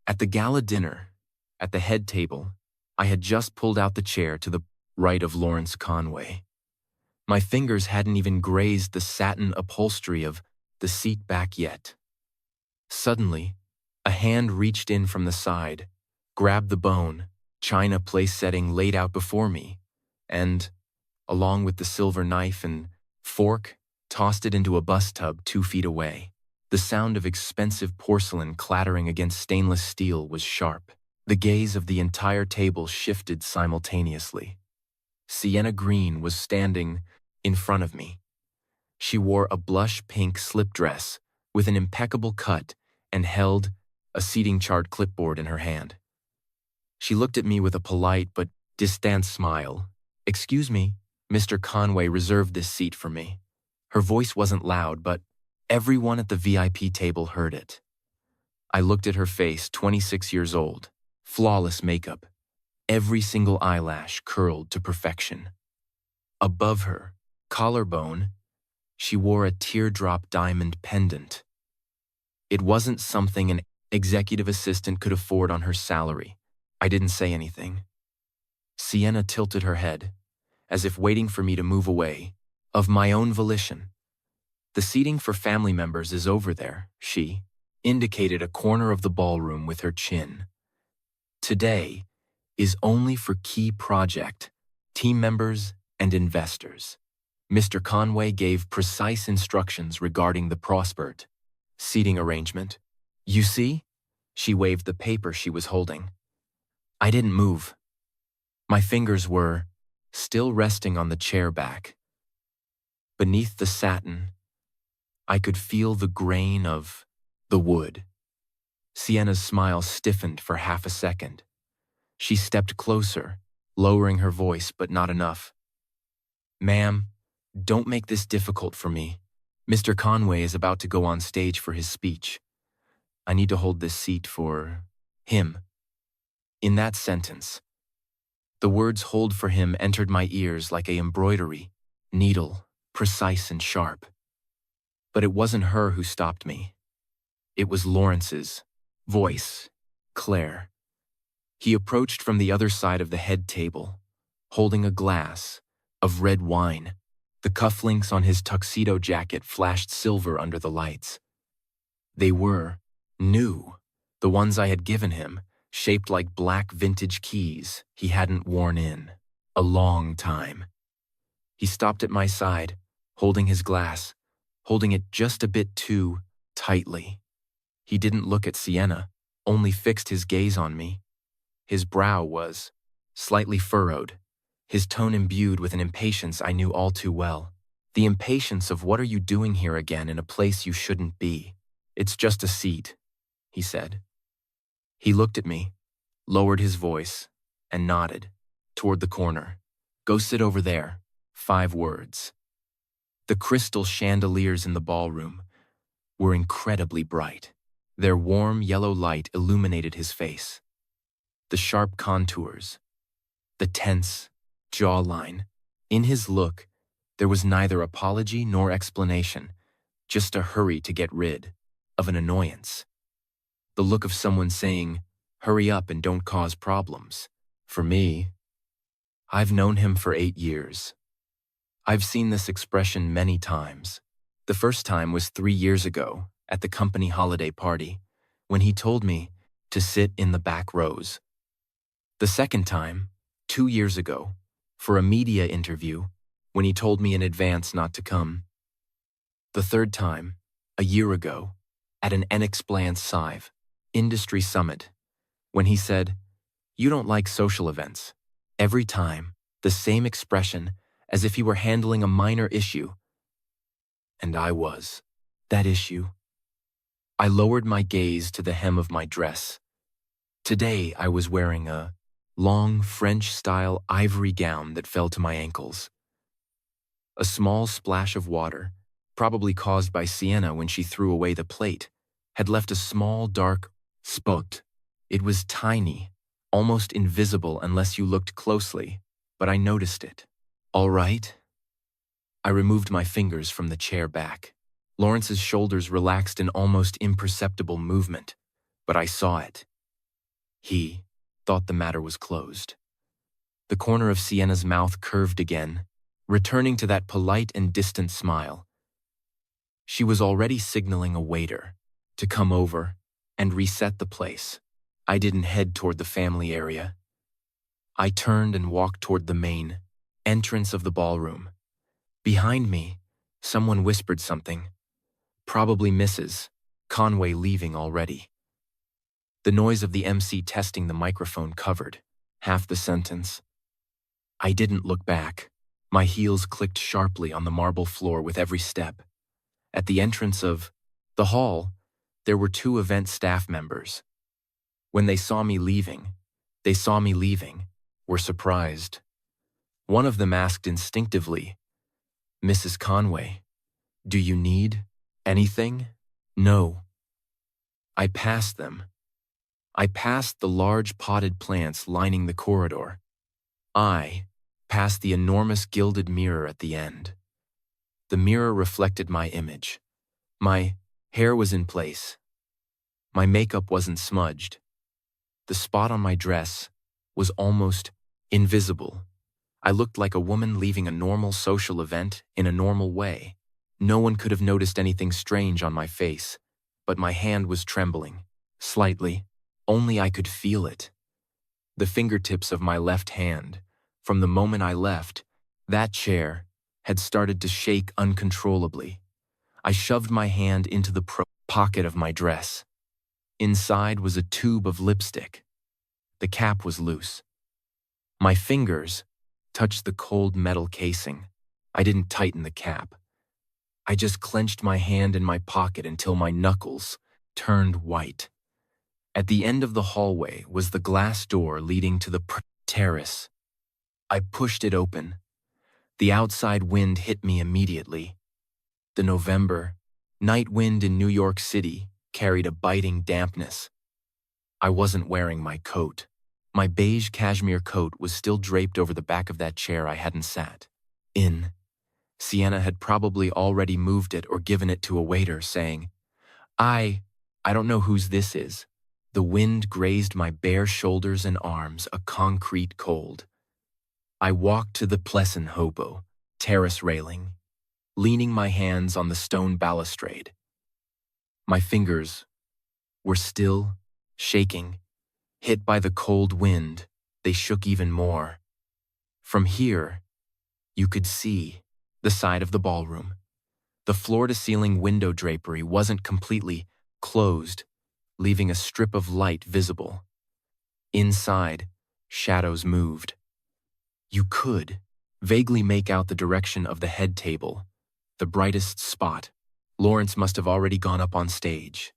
At the gala dinner, at the head table, I had just pulled out the chair to the right of Lawrence Conway. My fingers hadn't even grazed the satin upholstery of the seat back yet. Suddenly, a hand reached in from the side, grabbed the bone, china place setting laid out before me, and, along with the silver knife and fork, tossed it into a bus tub 2 feet away. The sound of expensive porcelain clattering against stainless steel was sharp. The gaze of the entire table shifted simultaneously. Sienna Green was standing in front of me. She wore a blush pink slip dress with an impeccable cut and held a seating chart clipboard in her hand. She looked at me with a polite but distant smile. "Excuse me, Mr. Conway reserved this seat for me." Her voice wasn't loud, but everyone at the VIP table heard it. I looked at her face, 26 years old, flawless makeup, every single eyelash curled to perfection. Above her collarbone, she wore a teardrop diamond pendant. It wasn't something an executive assistant could afford on her salary. I didn't say anything. Sienna tilted her head, as if waiting for me to move away, of my own volition. "The seating for family members is over there," she indicated a corner of the ballroom with her chin. "Today is only for key project, team members, and investors." Mr. Conway gave precise instructions regarding the prospered seating arrangement. "You see?" She waved the paper she was holding. I didn't move. My fingers were still resting on the chair back. Beneath the satin, I could feel the grain of the wood. Sienna's smile stiffened for half a second. She stepped closer, lowering her voice, but not enough. "Ma'am, don't make this difficult for me. Mr. Conway is about to go on stage for his speech. I need to hold this seat for him." In that sentence, the words "hold for him" entered my ears like a embroidery needle, precise and sharp. But it wasn't her who stopped me. It was Lawrence's voice, Claire. He approached from the other side of the head table, holding a glass of red wine. The cufflinks on his tuxedo jacket flashed silver under the lights. They were new, the ones I had given him, shaped like black vintage keys he hadn't worn in a long time. He stopped at my side, holding his glass, holding it just a bit too tightly. He didn't look at Sienna, only fixed his gaze on me. His brow was slightly furrowed, his tone imbued with an impatience I knew all too well. The impatience of "what are you doing here again in a place you shouldn't be?" "It's just a seat," he said. He looked at me, lowered his voice, and nodded toward the corner. "Go sit over there." 5 words. The crystal chandeliers in the ballroom were incredibly bright. Their warm yellow light illuminated his face. The sharp contours, the tense jawline. In his look, there was neither apology nor explanation, just a hurry to get rid of an annoyance. The look of someone saying, "Hurry up and don't cause problems." For me, I've known him for 8 years. I've seen this expression many times. The first time was 3 years ago at the company holiday party, when he told me to sit in the back rows. The second time, 2 years ago, for a media interview, when he told me in advance not to come. The third time, a year ago, at an NXPlansCive industry summit, when he said, "You don't like social events." Every time, the same expression, as if he were handling a minor issue. And I was that issue. I lowered my gaze to the hem of my dress. Today I was wearing a long French-style ivory gown that fell to my ankles. A small splash of water, probably caused by Sienna when she threw away the plate, had left a small dark spot. It was tiny, almost invisible unless you looked closely, but I noticed it. "All right?" I removed my fingers from the chair back. Lawrence's shoulders relaxed in almost imperceptible movement, but I saw it. He thought the matter was closed. The corner of Sienna's mouth curved again, returning to that polite and distant smile. She was already signaling a waiter to come over and reset the place. I didn't head toward the family area. I turned and walked toward the main entrance of the ballroom. Behind me, someone whispered something. Probably Mrs. Conway leaving already. The noise of the MC testing the microphone covered half the sentence. I didn't look back. My heels clicked sharply on the marble floor with every step. At the entrance of the hall, there were 2 event staff members. When they saw me leaving, were surprised. One of them asked instinctively, "Mrs. Conway, do you need anything?" "No." I passed them. I passed the large potted plants lining the corridor. I passed the enormous gilded mirror at the end. The mirror reflected my image. My hair was in place. My makeup wasn't smudged. The spot on my dress was almost invisible. I looked like a woman leaving a normal social event in a normal way. No one could have noticed anything strange on my face, but my hand was trembling, slightly. Only I could feel it. The fingertips of my left hand, from the moment I left, that chair, had started to shake uncontrollably. I shoved my hand into the pocket of my dress. Inside was a tube of lipstick. The cap was loose. My fingers touched the cold metal casing. I didn't tighten the cap. I just clenched my hand in my pocket until my knuckles turned white. At the end of the hallway was the glass door leading to the terrace. I pushed it open. The outside wind hit me immediately. The November night wind in New York City carried a biting dampness. I wasn't wearing my coat. My beige cashmere coat was still draped over the back of that chair I hadn't sat in. Sienna had probably already moved it or given it to a waiter, saying, I don't know whose this is." The wind grazed my bare shoulders and arms, a concrete cold. I walked to the Pleasant Hobo terrace railing, leaning my hands on the stone balustrade. My fingers were still shaking. Hit by the cold wind, they shook even more. From here, you could see the side of the ballroom. The floor-to-ceiling window drapery wasn't completely closed, leaving a strip of light visible. Inside, shadows moved. You could vaguely make out the direction of the head table, the brightest spot. Lawrence must have already gone up on stage.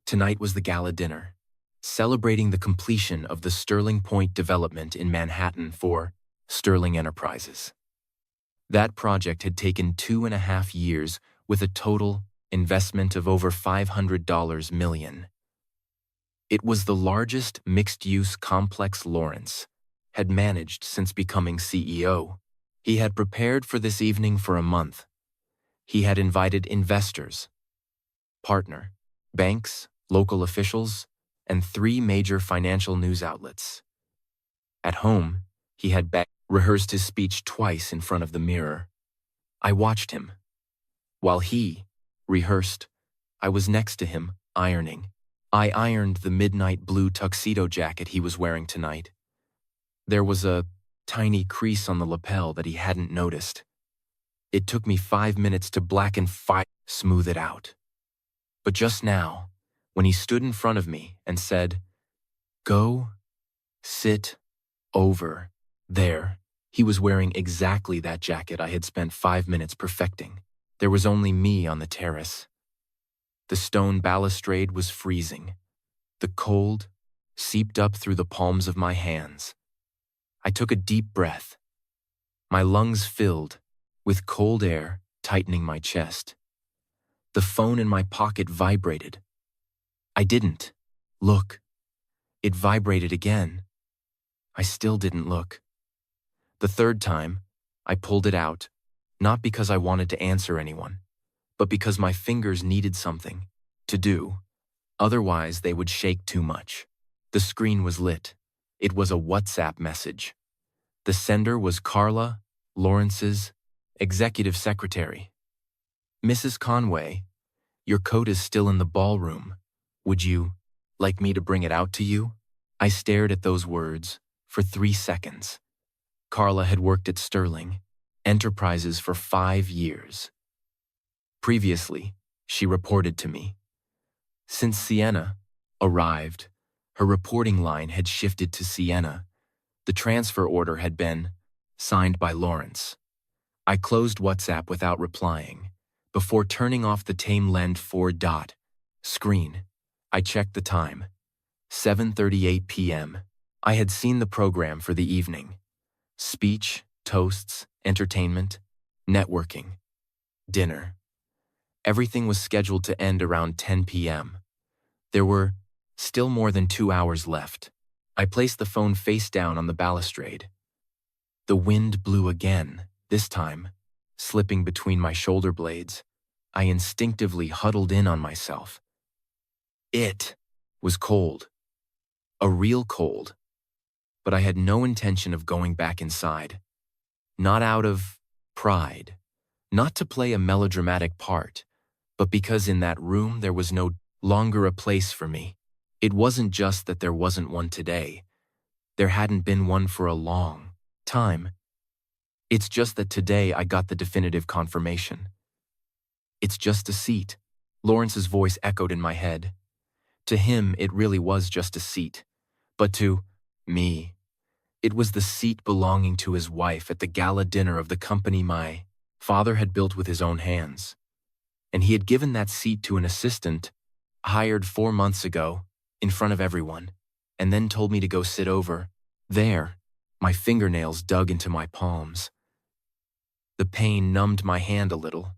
Tonight was the gala dinner, celebrating the completion of the Sterling Point development in Manhattan for Sterling Enterprises. That project had taken 2.5 years with a total investment of over $500 million. It was the largest mixed-use complex Lawrence had managed since becoming CEO. He had prepared for this evening for a month. He had invited investors, partner, banks, local officials, and 3 major financial news outlets. At home, he had rehearsed his speech twice in front of the mirror. I watched him. While he rehearsed, I was next to him, ironing. I ironed the midnight blue tuxedo jacket he was wearing tonight. There was a tiny crease on the lapel that he hadn't noticed. It took me 5 minutes to smooth it out. But just now, when he stood in front of me and said, "Go, sit over there," he was wearing exactly that jacket I had spent 5 minutes perfecting. There was only me on the terrace. The stone balustrade was freezing. The cold seeped up through the palms of my hands. I took a deep breath. My lungs filled with cold air tightening my chest. The phone in my pocket vibrated. I didn't look. It vibrated again. I still didn't look. The third time, I pulled it out, not because I wanted to answer anyone, but because my fingers needed something to do. Otherwise, they would shake too much. The screen was lit. It was a WhatsApp message. The sender was Carla, Lawrence's executive secretary. Mrs. Conway, your coat is still in the ballroom. Would you like me to bring it out to you? I stared at those words for 3 seconds. Carla had worked at Sterling Enterprises for 5 years. Previously, she reported to me. Since Sienna arrived, her reporting line had shifted to Sienna. The transfer order had been signed by Lawrence. I closed WhatsApp without replying. Before turning off the Tamelend 4-dot screen, I checked the time. 7:38 p.m. I had seen the program for the evening. Speech, toasts, entertainment, networking, dinner. Everything was scheduled to end around 10 p.m. There were still more than 2 hours left. I placed the phone face down on the balustrade. The wind blew again, this time, slipping between my shoulder blades. I instinctively huddled in on myself. It was cold. A real cold. But I had no intention of going back inside. Not out of pride. Not to play a melodramatic part, but because in that room there was no longer a place for me. It wasn't just that there wasn't one today. There hadn't been one for a long time. It's just that today I got the definitive confirmation. It's just a seat. Lawrence's voice echoed in my head. To him, it really was just a seat. But to me, it was the seat belonging to his wife at the gala dinner of the company my father had built with his own hands. And he had given that seat to an assistant hired 4 months ago in front of everyone, and then told me to go sit over there. My fingernails dug into my palms. The pain numbed my hand a little,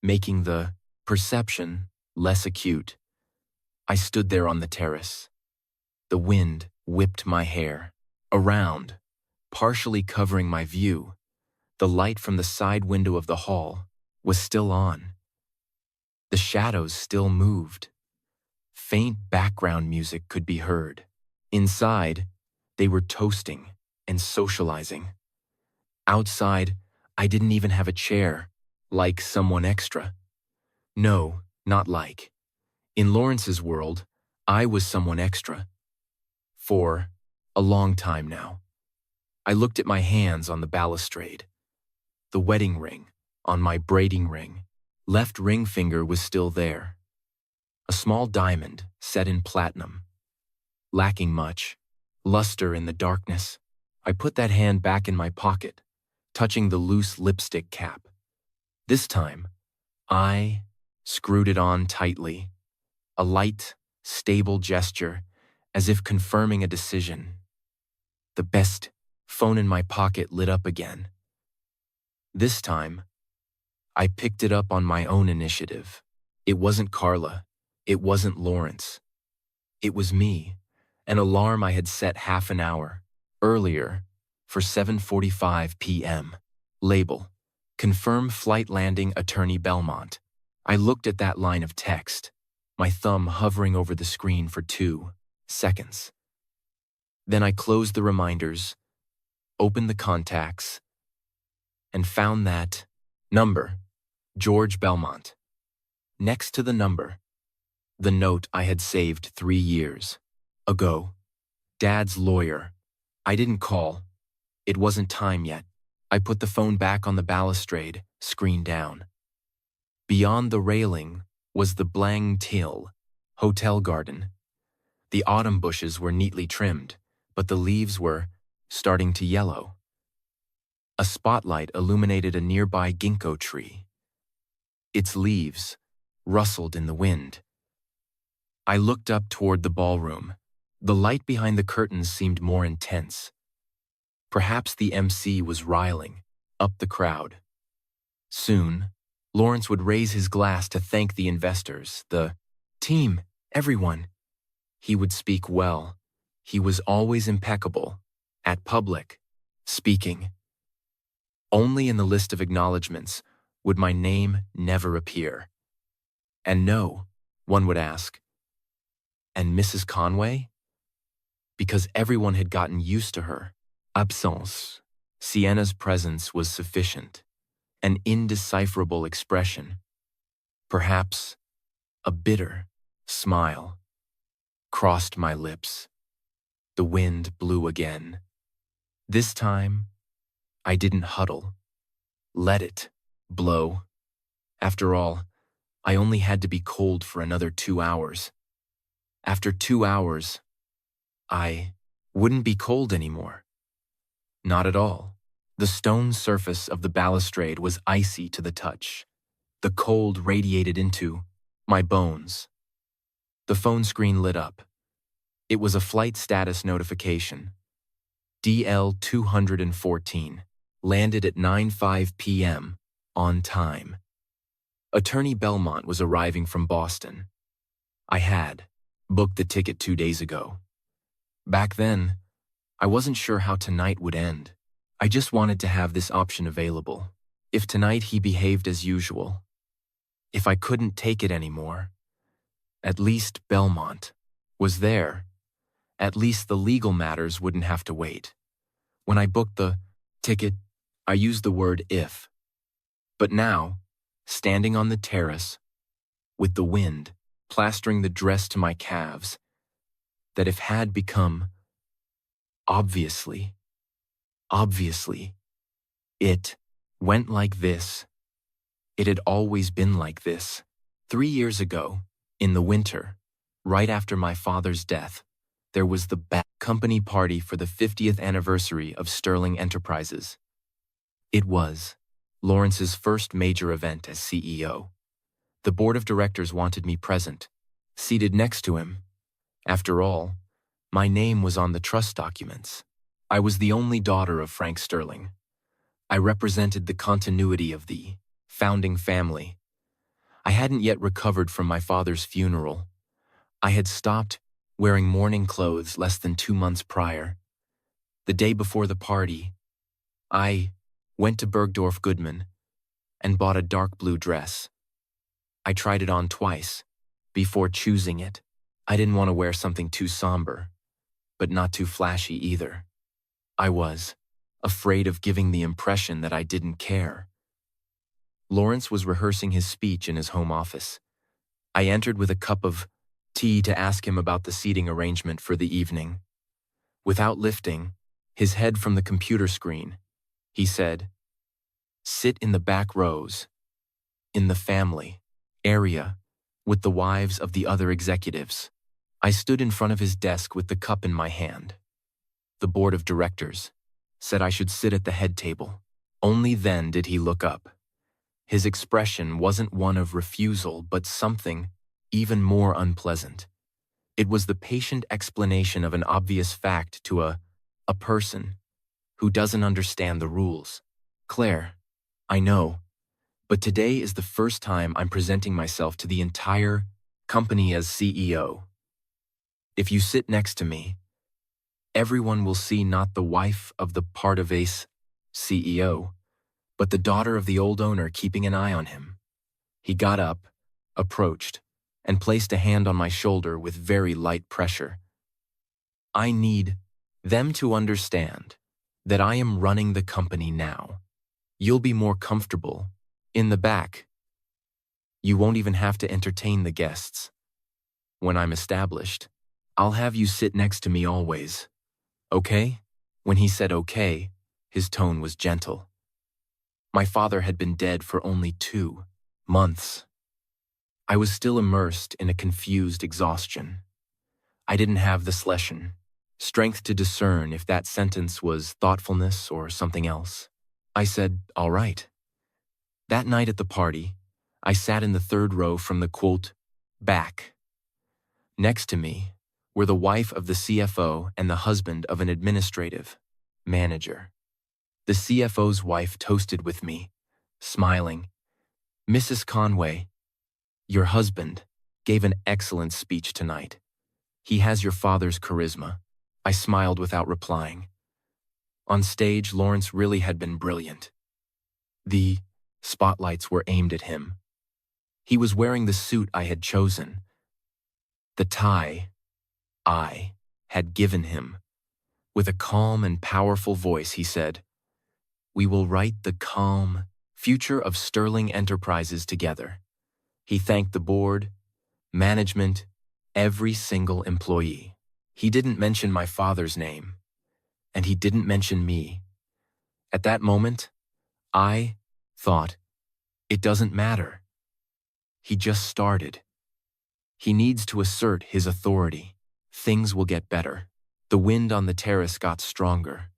making the perception less acute. I stood there on the terrace. The wind whipped my hair around, partially covering my view. The light from the side window of the hall was still on. The shadows still moved. Faint background music could be heard. Inside, they were toasting and socializing. Outside, I didn't even have a chair, like someone extra. No, not like. In Lawrence's world, I was someone extra. For a long time now. I looked at my hands on the balustrade. The wedding ring on my braiding ring. Left ring finger was still there. A small diamond set in platinum. Lacking much, luster in the darkness. I put that hand back in my pocket, touching the loose lipstick cap. This time, I screwed it on tightly. A light, stable gesture, as if confirming a decision. The best phone in my pocket lit up again. This time, I picked it up on my own initiative. It wasn't Carla. It wasn't Lawrence. It was me, an alarm I had set half an hour earlier for 7:45 p.m. Label: Confirm flight landing Attorney Belmont. I looked at that line of text, my thumb hovering over the screen for 2 seconds. Then I closed the reminders, opened the contacts, and found that number, George Belmont. Next to the number, the note I had saved 3 years ago. Dad's lawyer. I didn't call. It wasn't time yet. I put the phone back on the balustrade, screen down. Beyond the railing was the Blang Till hotel garden. The autumn bushes were neatly trimmed, but the leaves were starting to yellow. A spotlight illuminated a nearby ginkgo tree. Its leaves rustled in the wind. I looked up toward the ballroom. The light behind the curtains seemed more intense. Perhaps the MC was riling up the crowd. Soon, Lawrence would raise his glass to thank the investors, the team, everyone. He would speak well. He was always impeccable at public speaking. Only in the list of acknowledgments would my name never appear. And no, one would ask, and Mrs. Conway? because everyone had gotten used to her absence. Sienna's presence was sufficient, an indecipherable expression, perhaps a bitter smile, crossed my lips. The wind blew again. This time, I didn't huddle. Let it blow. After all, I only had to be cold for another 2 hours. After 2 hours, I wouldn't be cold anymore. Not at all. The stone surface of the balustrade was icy to the touch. The cold radiated into my bones. The phone screen lit up. It was a flight status notification. DL 214. Landed at 9:05 p.m. on time. Attorney Belmont was arriving from Boston. I had booked the ticket 2 days ago. Back then, I wasn't sure how tonight would end. I just wanted to have this option available. If tonight he behaved as usual, if I couldn't take it anymore, at least Belmont was there. At least the legal matters wouldn't have to wait. When I booked the ticket, I used the word if. But now, standing on the terrace, with the wind plastering the dress to my calves, that if had become obviously, it went like this. It had always been like this. 3 years ago, in the winter, right after my father's death, there was the company party for the 50th anniversary of Sterling Enterprises. It was Lawrence's first major event as CEO. The board of directors wanted me present, seated next to him. After all, my name was on the trust documents. I was the only daughter of Frank Sterling. I represented the continuity of the founding family. I hadn't yet recovered from my father's funeral. I had stopped wearing mourning clothes less than 2 months prior. The day before the party, I went to Bergdorf Goodman and bought a dark blue dress. I tried it on twice before choosing it. I didn't want to wear something too somber, but not too flashy either. I was afraid of giving the impression that I didn't care. Lawrence was rehearsing his speech in his home office. I entered with a cup of tea to ask him about the seating arrangement for the evening. Without lifting his head from the computer screen, he said, "Sit in the back rows, in the family area, with the wives of the other executives." I stood in front of his desk with the cup in my hand. The board of directors said I should sit at the head table. Only then did he look up. His expression wasn't one of refusal, but something even more unpleasant. It was the patient explanation of an obvious fact to a person who doesn't understand the rules. "Claire, I know, but today is the first time I'm presenting myself to the entire company as CEO. If you sit next to me, everyone will see not the wife of the part of ace CEO, but the daughter of the old owner keeping an eye on him." He got up, approached, and placed a hand on my shoulder with very light pressure. "I need them to understand that I am running the company now. You'll be more comfortable in the back. You won't even have to entertain the guests. When I'm established, I'll have you sit next to me always. Okay?" When he said okay, his tone was gentle. My father had been dead for only 2 months. I was still immersed in a confused exhaustion. I didn't have the strength to discern if that sentence was thoughtfulness or something else. I said, "All right." That night at the party, I sat in the 3rd row from the quote, back. Next to me were the wife of the CFO and the husband of an administrative manager. The CFO's wife toasted with me, smiling. "Mrs. Conway, your husband gave an excellent speech tonight. He has your father's charisma." I smiled without replying. On stage, Lawrence really had been brilliant. The spotlights were aimed at him. He was wearing the suit I had chosen, the tie I had given him. With a calm and powerful voice, he said, "We will write the calm future of Sterling Enterprises together." He thanked the board, management, every single employee. He didn't mention my father's name, and he didn't mention me. At that moment, I thought, it doesn't matter. He just started. He needs to assert his authority. Things will get better. The wind on the terrace got stronger.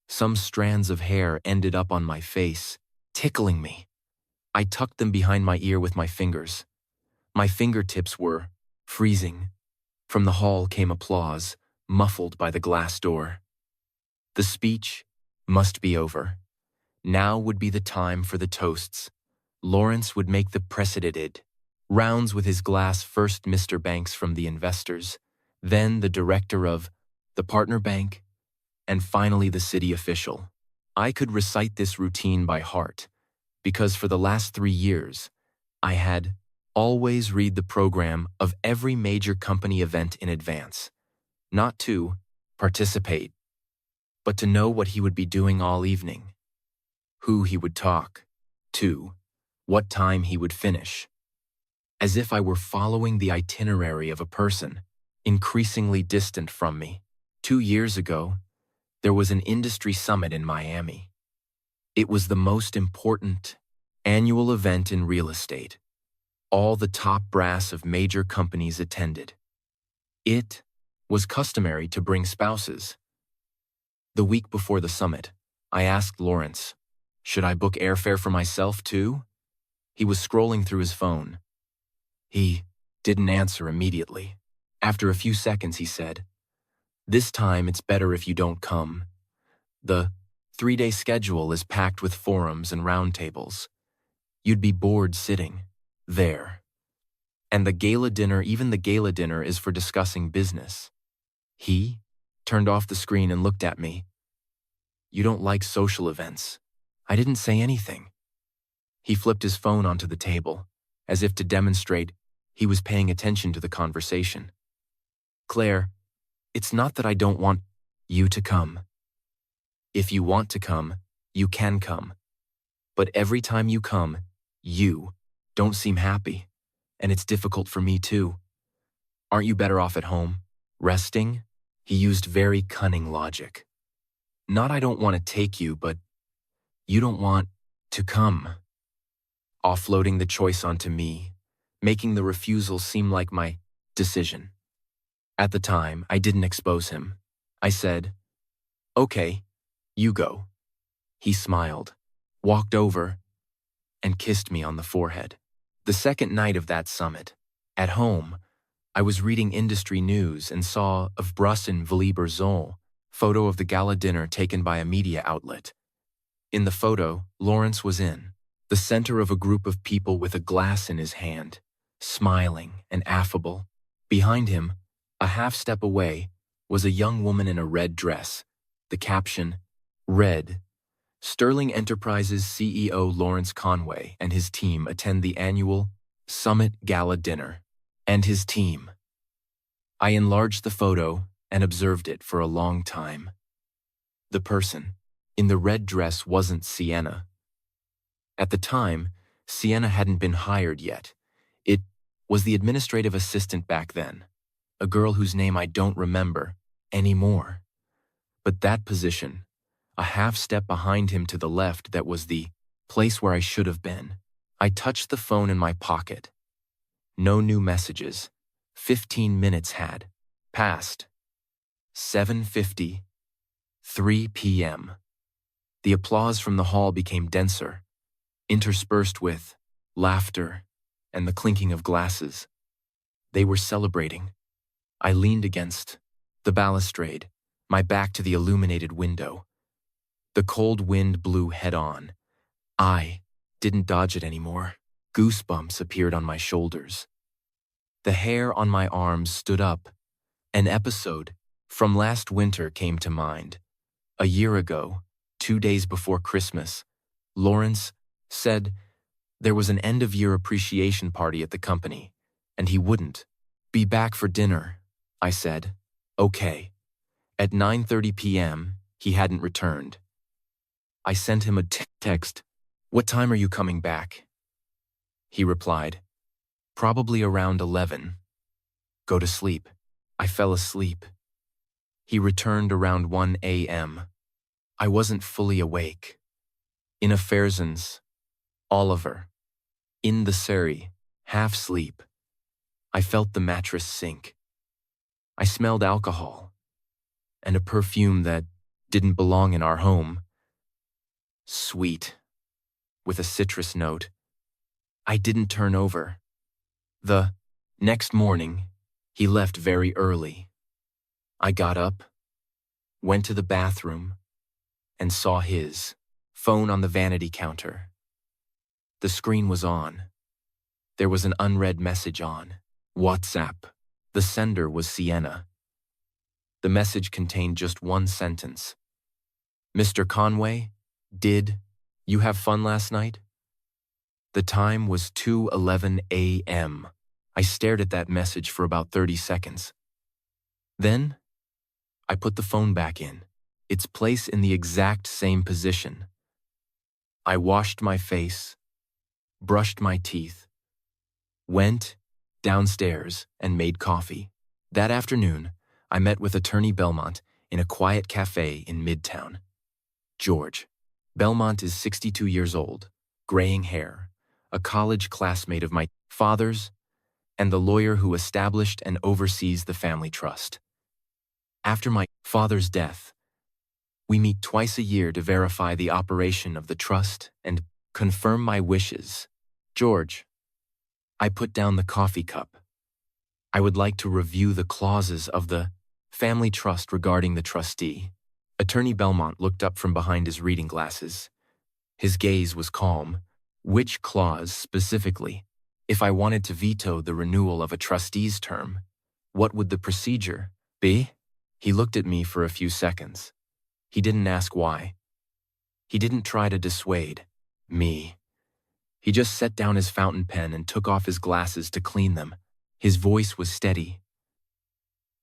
Some strands of hair ended up on my face, tickling me. I tucked them behind my ear with my fingers. My fingertips were freezing. From the hall came applause, muffled by the glass door. The speech must be over. Now would be the time for the toasts. Lawrence would make the precedented rounds with his glass, first Mr. Banks from the investors, then the director of the partner bank, and finally the city official. I could recite this routine by heart, because for the last 3 years, I had always read the program of every major company event in advance, not to participate, but to know what he would be doing all evening, who he would talk to, what time he would finish, as if I were following the itinerary of a person increasingly distant from me. 2 years ago, there was an industry summit in Miami. It was the most important annual event in real estate. All the top brass of major companies attended. It was customary to bring spouses. The week before the summit, I asked Lawrence, should I book airfare for myself too? He was scrolling through his phone. He didn't answer immediately. After a few seconds, he said, "This time it's better if you don't come. The 3-day schedule is packed with forums and roundtables. You'd be bored sitting there. And the gala dinner, even the gala dinner, is for discussing business." He turned off the screen and looked at me. "You don't like social events." I didn't say anything. He flipped his phone onto the table, as if to demonstrate he was paying attention to the conversation. "Claire, it's not that I don't want you to come. If you want to come, you can come. But every time you come, you don't seem happy, and it's difficult for me too. Aren't you better off at home, resting?" He used very cunning logic. "Not I don't want to take you, but you don't want to come." Offloading the choice onto me, making the refusal seem like my decision. At the time, I didn't expose him. I said, "Okay, you go." He smiled, walked over, and kissed me on the forehead. The second night of that summit, at home, I was reading industry news and saw of Brusson Villiers-Zoll photo of the gala dinner taken by a media outlet. In the photo, Lawrence was in the center of a group of people with a glass in his hand, smiling and affable. Behind him, a half step away, was a young woman in a red dress. The caption read, "Sterling Enterprises CEO Lawrence Conway and his team attend the annual Summit Gala Dinner." And his team. I enlarged the photo and observed it for a long time. The person in the red dress wasn't Sienna. At the time, Sienna hadn't been hired yet. It was the administrative assistant back then, a girl whose name I don't remember anymore. But that position, a half step behind him to the left, that was the place where I should have been. I touched the phone in my pocket. No new messages. 15 minutes had passed. 7:50, 3 p.m. The applause from the hall became denser, interspersed with laughter and the clinking of glasses. They were celebrating. I leaned against the balustrade, my back to the illuminated window. The cold wind blew head-on. I didn't dodge it anymore. Goosebumps appeared on my shoulders. The hair on my arms stood up. An episode from last winter came to mind. A year ago, 2 days before Christmas, Lawrence said there was an end-of-year appreciation party at the company, and he wouldn't be back for dinner. I said, Okay. At 9:30 p.m., he hadn't returned. I sent him a text. What time are you coming back? He replied, probably around 11. Go to sleep. I fell asleep. He returned around 1 a.m. I wasn't fully awake. In a Fairson's, Oliver. In the Surrey, half sleep. I felt the mattress sink. I smelled alcohol and a perfume that didn't belong in our home. Sweet, with a citrus note. I didn't turn over. The next morning, he left very early. I got up, went to the bathroom, and saw his phone on the vanity counter. The screen was on. There was an unread message on WhatsApp. The sender was Sienna. The message contained just one sentence. Mr. Conway, did you have fun last night? The time was 2:11 a.m. I stared at that message for about 30 seconds. Then, I put the phone back in, its place in the exact same position. I washed my face, brushed my teeth, went downstairs and made coffee. That afternoon, I met with Attorney Belmont in a quiet cafe in Midtown. George. Belmont is 62 years old, graying hair, a college classmate of my father's, and the lawyer who established and oversees the family trust. After my father's death, we meet twice a year to verify the operation of the trust and confirm my wishes. George. I put down the coffee cup. I would like to review the clauses of the family trust regarding the trustee. Attorney Belmont looked up from behind his reading glasses. His gaze was calm. Which clause specifically? If I wanted to veto the renewal of a trustee's term, what would the procedure be? He looked at me for a few seconds. He didn't ask why. He didn't try to dissuade me. He just set down his fountain pen and took off his glasses to clean them. His voice was steady.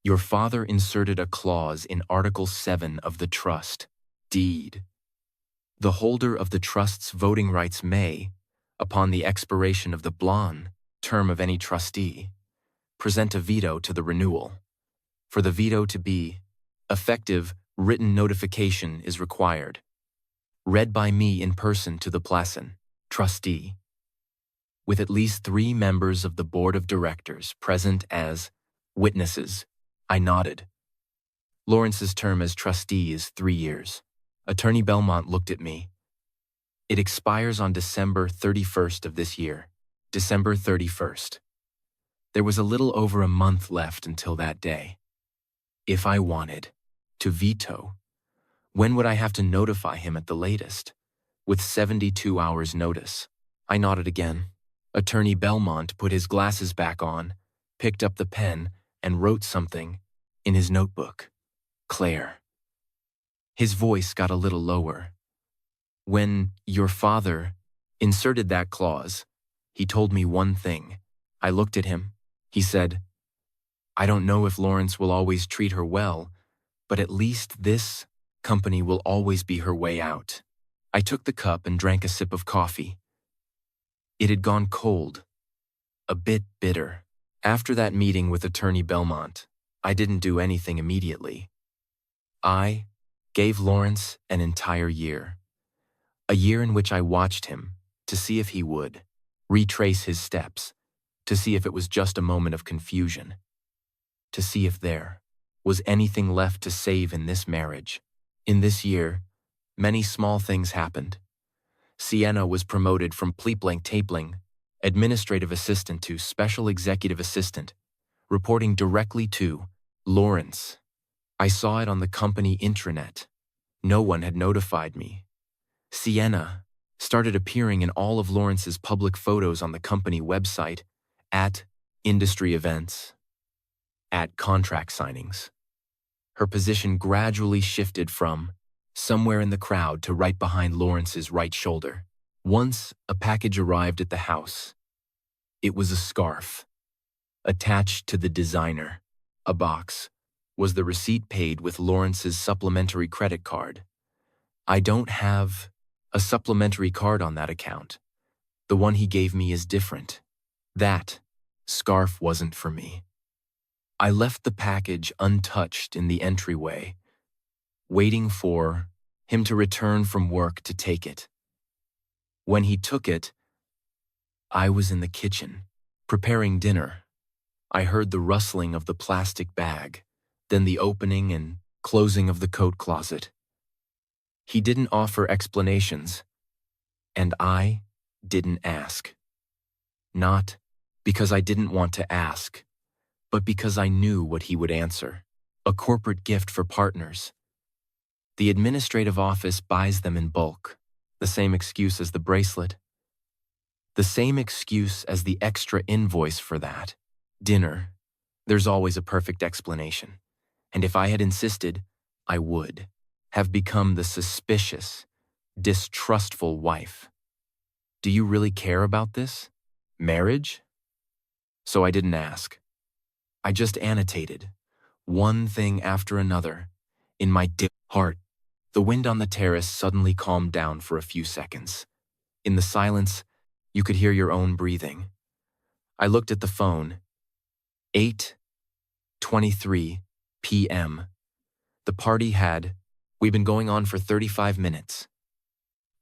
Your father inserted a clause in Article 7 of the trust deed. The holder of the trust's voting rights may, upon the expiration of the Blanc term of any trustee, present a veto to the renewal. For the veto to be effective, written notification is required. Read by me in person to the Placen trustee, with at least 3 members of the board of directors present as witnesses. I nodded. Lawrence's term as trustee is 3 years. Attorney Belmont looked at me. It expires on December 31st of this year. December 31st. There was a little over a month left until that day. If I wanted to veto, when would I have to notify him at the latest? With 72 hours' notice. I nodded again. Attorney Belmont put his glasses back on, picked up the pen, and wrote something in his notebook. Claire. His voice got a little lower. When your father inserted that clause, he told me one thing. I looked at him. He said, I don't know if Lawrence will always treat her well, but at least this company will always be her way out. I took the cup and drank a sip of coffee. It had gone cold, a bit bitter. After that meeting with Attorney Belmont, I didn't do anything immediately. I gave Lawrence an entire year. A year in which I watched him to see if he would retrace his steps, to see if it was just a moment of confusion, to see if there was anything left to save in this marriage. In this year, many small things happened. Sienna was promoted from Pleepling-Tapling, administrative assistant to special executive assistant, reporting directly to Lawrence. I saw it on the company intranet. No one had notified me. Sienna started appearing in all of Lawrence's public photos on the company website, at industry events, at contract signings. Her position gradually shifted from somewhere in the crowd to right behind Lawrence's right shoulder. Once a package arrived at the house. It was a scarf, attached to the designer, a box was the receipt paid with Lawrence's supplementary credit card. I don't have a supplementary card on that account. The one he gave me is different. That scarf wasn't for me. I left the package untouched in the entryway, waiting for him to return from work to take it. When he took it, I was in the kitchen, preparing dinner. I heard the rustling of the plastic bag, then the opening and closing of the coat closet. He didn't offer explanations, and I didn't ask. Not because I didn't want to ask, but because I knew what he would answer. A corporate gift for partners. The administrative office buys them in bulk. The same excuse as the bracelet. The same excuse as the extra invoice for that. Dinner. There's always a perfect explanation. And if I had insisted, I would have become the suspicious, distrustful wife. Do you really care about this? Marriage? So I didn't ask. I just annotated, one thing after another, in my heart. The wind on the terrace suddenly calmed down for a few seconds. In the silence, you could hear your own breathing. I looked at the phone. 8:23 p.m. The party we'd been going on for 35 minutes.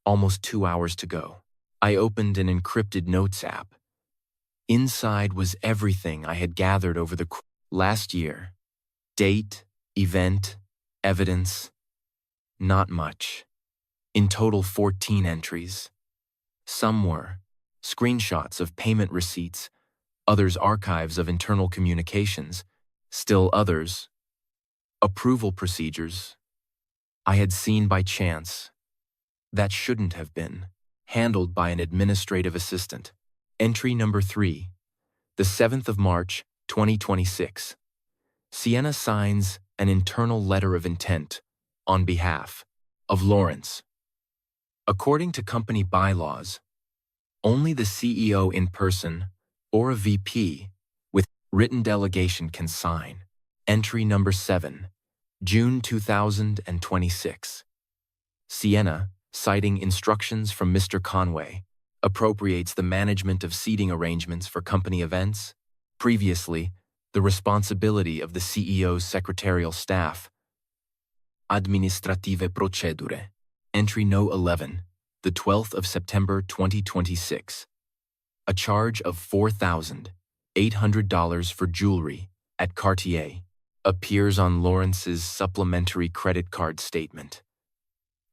Almost 2 hours to go. I opened an encrypted notes app. Inside was everything I had gathered over the last year. Date, event, evidence. Not much. In total, 14 entries. Some were screenshots of payment receipts, others archives of internal communications, still others approval procedures I had seen by chance that shouldn't have been handled by an administrative assistant. Entry number 3, the 7th of March, 2026. Sienna signs an internal letter of intent on behalf of Lawrence. According to company bylaws, only the CEO in person or a VP with written delegation can sign. Entry number 7, June 2026. Sienna, citing instructions from Mr. Conway, appropriates the management of seating arrangements for company events, previously the responsibility of the CEO's secretarial staff. Administrative procedure. Entry No. 11, the 12th of September 2026. A charge of $4,800 for jewelry at Cartier appears on Lawrence's supplementary credit card statement.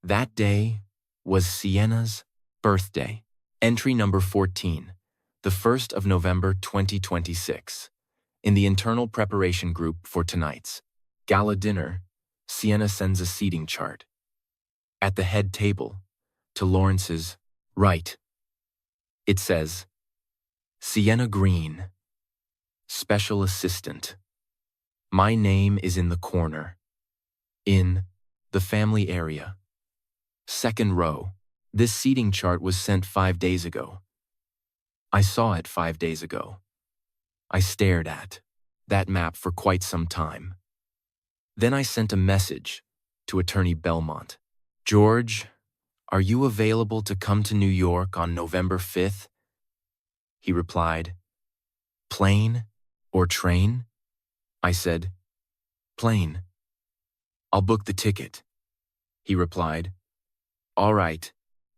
That day was Sienna's birthday. Entry number 14, the 1st of November 2026. In the internal preparation group for tonight's gala dinner, Sienna sends a seating chart. At the head table, to Lawrence's right, it says, Sienna Green, Special Assistant. My name is in the corner, in the family area. Second row. This seating chart was sent 5 days ago. I saw it 5 days ago. I stared at that map for quite some time. Then I sent a message to Attorney Belmont. George, are you available to come to New York on November 5th? He replied, plane or train? I said, plane. I'll book the ticket. He replied, all right.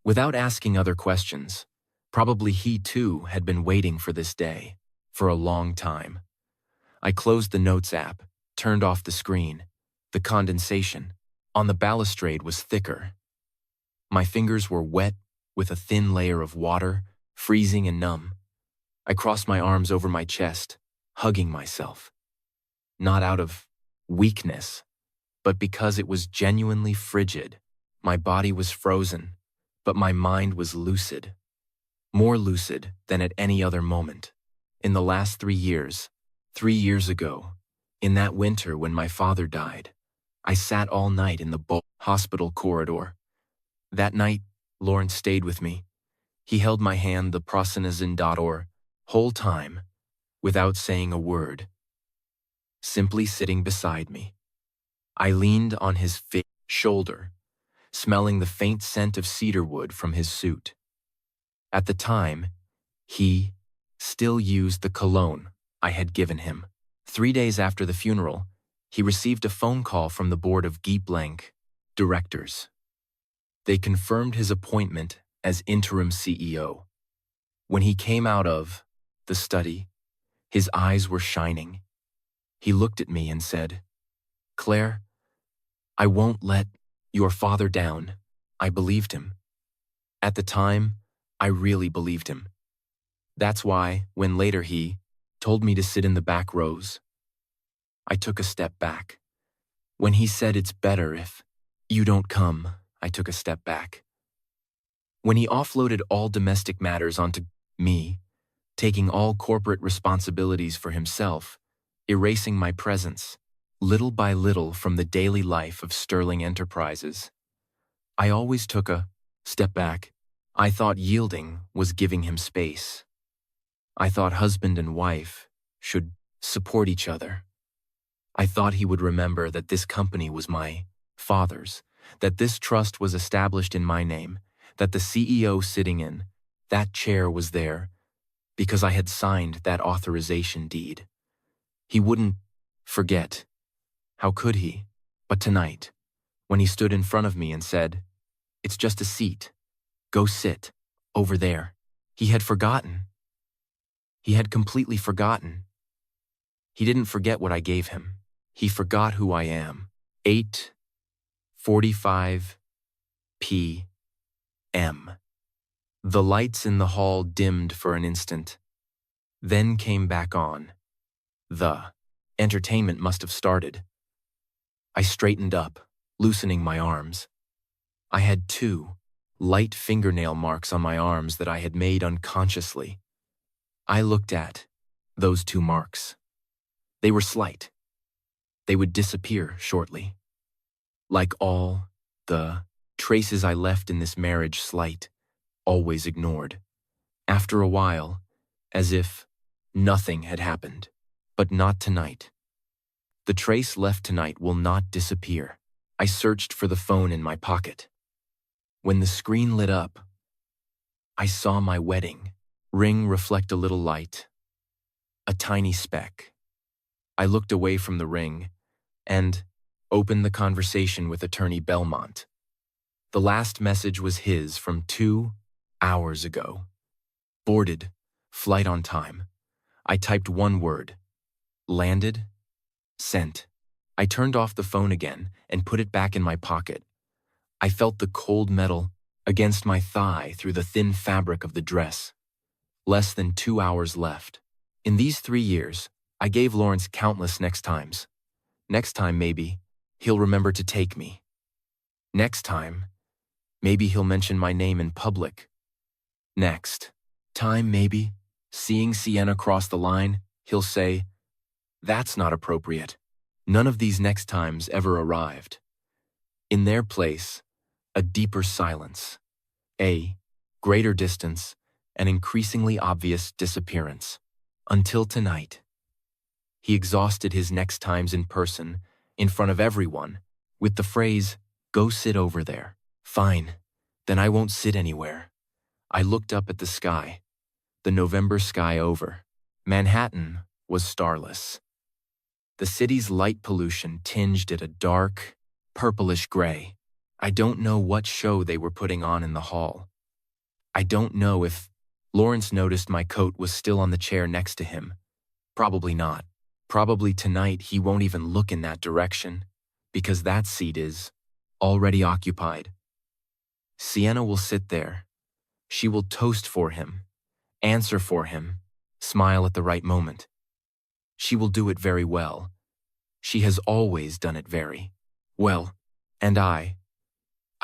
Without asking other questions, probably he too had been waiting for this day for a long time. I closed the notes app, turned off the screen. The condensation on the balustrade was thicker. My fingers were wet with a thin layer of water, freezing and numb. I crossed my arms over my chest, hugging myself. Not out of weakness, but because it was genuinely frigid. My body was frozen, but my mind was lucid. More lucid than at any other moment. In the last 3 years, 3 years ago, in that winter when my father died, I sat all night in the hospital corridor. That night, Lawrence stayed with me. He held my hand the prosinazine.or whole time, without saying a word. simply sitting beside me. I leaned on his shoulder, smelling the faint scent of cedarwood from his suit. At the time, he still used the cologne I had given him. 3 days after the funeral, he received a phone call from the board of Guy Blanc directors. They confirmed his appointment as interim CEO. When he came out of the study, his eyes were shining. He looked at me and said, "Claire, I won't let your father down." I believed him. At the time, I really believed him. That's why, when later he told me to sit in the back rows, I took a step back. When he said it's better if you don't come, I took a step back. When he offloaded all domestic matters onto me, taking all corporate responsibilities for himself, erasing my presence, little by little from the daily life of Sterling Enterprises, I always took a step back. I thought yielding was giving him space. I thought husband and wife should support each other. I thought he would remember that this company was my father's, that this trust was established in my name, that the CEO sitting in that chair was there because I had signed that authorization deed. He wouldn't forget. How could he? But tonight, when he stood in front of me and said, "It's just a seat. Go sit over there," he had forgotten. He had completely forgotten. He didn't forget what I gave him. He forgot who I am. 8:45 p.m. The lights in the hall dimmed for an instant, then came back on. The entertainment must have started. I straightened up, loosening my arms. I had 2 light fingernail marks on my arms that I had made unconsciously. I looked at those 2 marks. They were slight. They would disappear shortly. Like all the traces I left in this marriage, slight, always ignored. After a while, as if nothing had happened. But not tonight. The trace left tonight will not disappear. I searched for the phone in my pocket. When the screen lit up, I saw my wedding ring reflect a little light, a tiny speck. I looked away from the ring and opened the conversation with Attorney Belmont. The last message was his from 2 hours ago. Boarded, flight on time. I typed one word. Landed, sent. I turned off the phone again and put it back in my pocket. I felt the cold metal against my thigh through the thin fabric of the dress. Less than 2 hours left. In these 3 years, I gave Lawrence countless next times. Next time, maybe, he'll remember to take me. Next time, maybe he'll mention my name in public. Next time, maybe, seeing Sienna cross the line, he'll say, "That's not appropriate." None of these next times ever arrived. In their place, a deeper silence, a greater distance, an increasingly obvious disappearance. Until tonight. He exhausted his next times in person, in front of everyone, with the phrase, "Go sit over there." Fine, then I won't sit anywhere. I looked up at the sky, the November sky over. Manhattan was starless. The city's light pollution tinged it a dark, purplish gray. I don't know what show they were putting on in the hall. I don't know if Lawrence noticed my coat was still on the chair next to him. Probably not. Probably tonight he won't even look in that direction, because that seat is already occupied. Sienna will sit there. She will toast for him, answer for him, smile at the right moment. She will do it very well. She has always done it very well. And I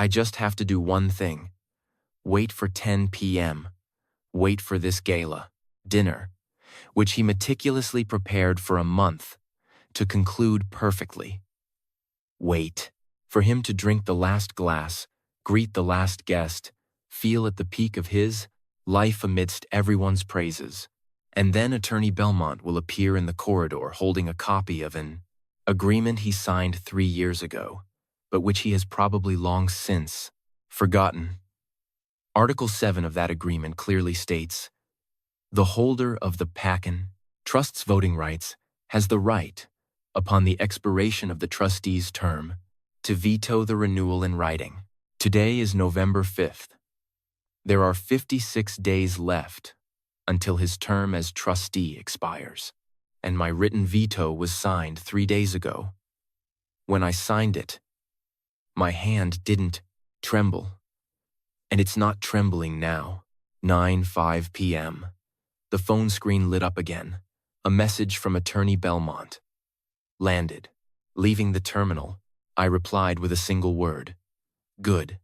just have to do one thing. Wait for 10 p.m. Wait for this gala dinner, which he meticulously prepared for a month, to conclude perfectly. Wait for him to drink the last glass, greet the last guest, feel at the peak of his life amidst everyone's praises, And then Attorney Belmont will appear in the corridor holding a copy of an agreement he signed 3 years ago, but which he has probably long since forgotten. Article 7 of that agreement clearly states, "The holder of the Pacan Trust's voting rights has the right, upon the expiration of the trustee's term, to veto the renewal in writing." Today is November 5th. There are 56 days left until his term as trustee expires, and my written veto was signed 3 days ago. When I signed it, my hand didn't tremble, and it's not trembling now. 9:05 p.m. The phone screen lit up again. A message from Attorney Belmont. Landed. Leaving the terminal, I replied with a single word. Good.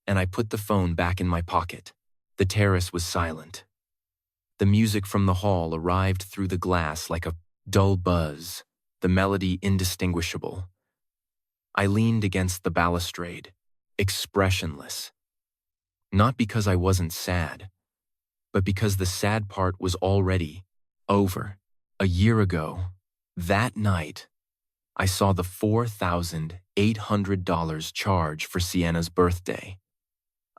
And I put the phone back in my pocket. The terrace was silent. The music from the hall arrived through the glass like a dull buzz, the melody indistinguishable. I leaned against the balustrade, expressionless. Not because I wasn't sad, but because the sad part was already over. A year ago, that night, I saw the $4,800 charge for Sienna's birthday.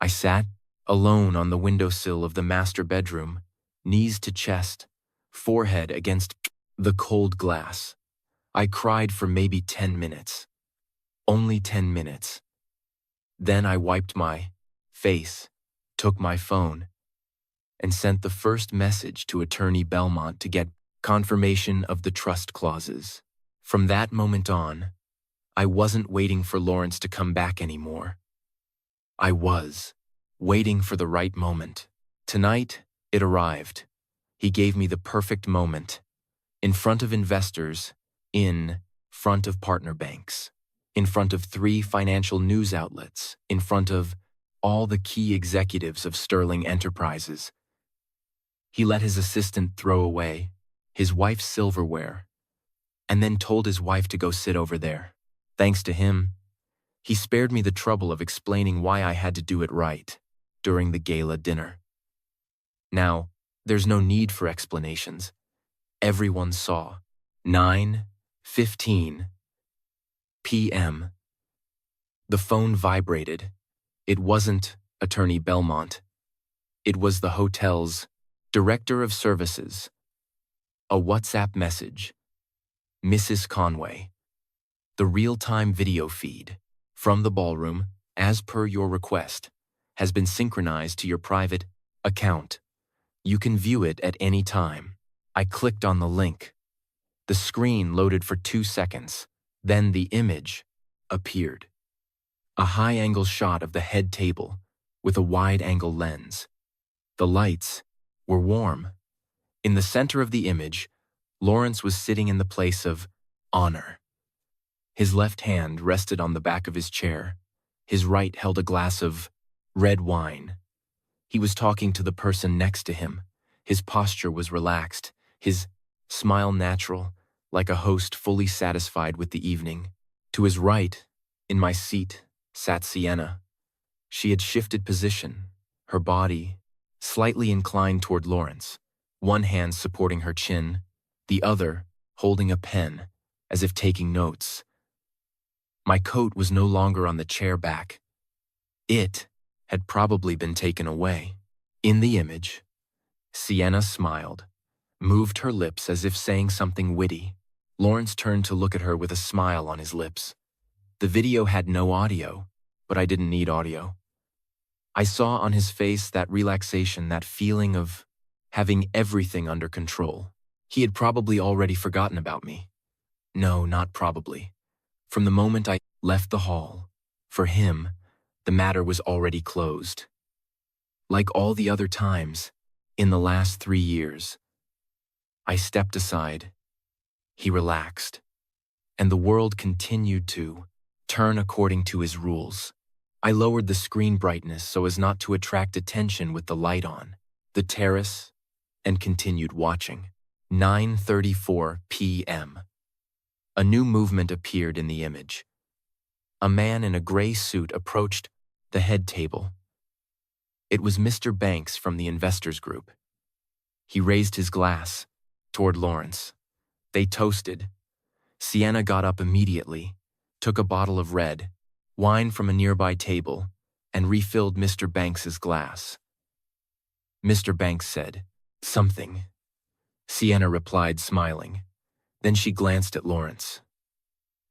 I sat alone on the windowsill of the master bedroom, knees to chest, forehead against the cold glass. I cried for maybe 10 minutes. Only 10 minutes. Then I wiped my face, took my phone, and sent the first message to Attorney Belmont to get confirmation of the trust clauses. From that moment on, I wasn't waiting for Lawrence to come back anymore. I was waiting for the right moment. Tonight, it arrived. He gave me the perfect moment. In front of investors, in front of partner banks, in front of 3 financial news outlets, in front of all the key executives of Sterling Enterprises. He let his assistant throw away his wife's silverware, and then told his wife to go sit over there. Thanks to him, he spared me the trouble of explaining why I had to do it right during the gala dinner. Now, there's no need for explanations. Everyone saw. 9:15 p.m. The phone vibrated. It wasn't Attorney Belmont. It was the hotel's Director of Services. A WhatsApp message. Mrs. Conway. The real-time video feed from the ballroom, as per your request, has been synchronized to your private account. You can view it at any time. I clicked on the link. The screen loaded for 2 seconds. Then the image appeared. A high-angle shot of the head table with a wide-angle lens. The lights were warm. In the center of the image, Lawrence was sitting in the place of honor. His left hand rested on the back of his chair. His right held a glass of red wine. He was talking to the person next to him. His posture was relaxed, his smile natural, like a host fully satisfied with the evening. To his right, in my seat, sat Sienna. She had shifted position, her body slightly inclined toward Lawrence, one hand supporting her chin, the other holding a pen, as if taking notes. My coat was no longer on the chair back. It had probably been taken away. In the image, Sienna smiled, moved her lips as if saying something witty. Lawrence turned to look at her with a smile on his lips. The video had no audio, but I didn't need audio. I saw on his face that relaxation, that feeling of having everything under control. He had probably already forgotten about me. No, not probably. From the moment I left the hall, for him, the matter was already closed. Like all the other times, in the last 3 years, I stepped aside. He relaxed, and the world continued to turn according to his rules. I lowered the screen brightness so as not to attract attention with the light on, the terrace, and continued watching. 9:34 p.m. A new movement appeared in the image. A man in a gray suit approached the head table. It was Mr. Banks from the investors group. He raised his glass toward Lawrence. They toasted. Sienna got up immediately, took a bottle of red wine from a nearby table, and refilled Mr. Banks's glass. Mr. Banks said, "Something." Sienna replied, smiling. Then she glanced at Lawrence.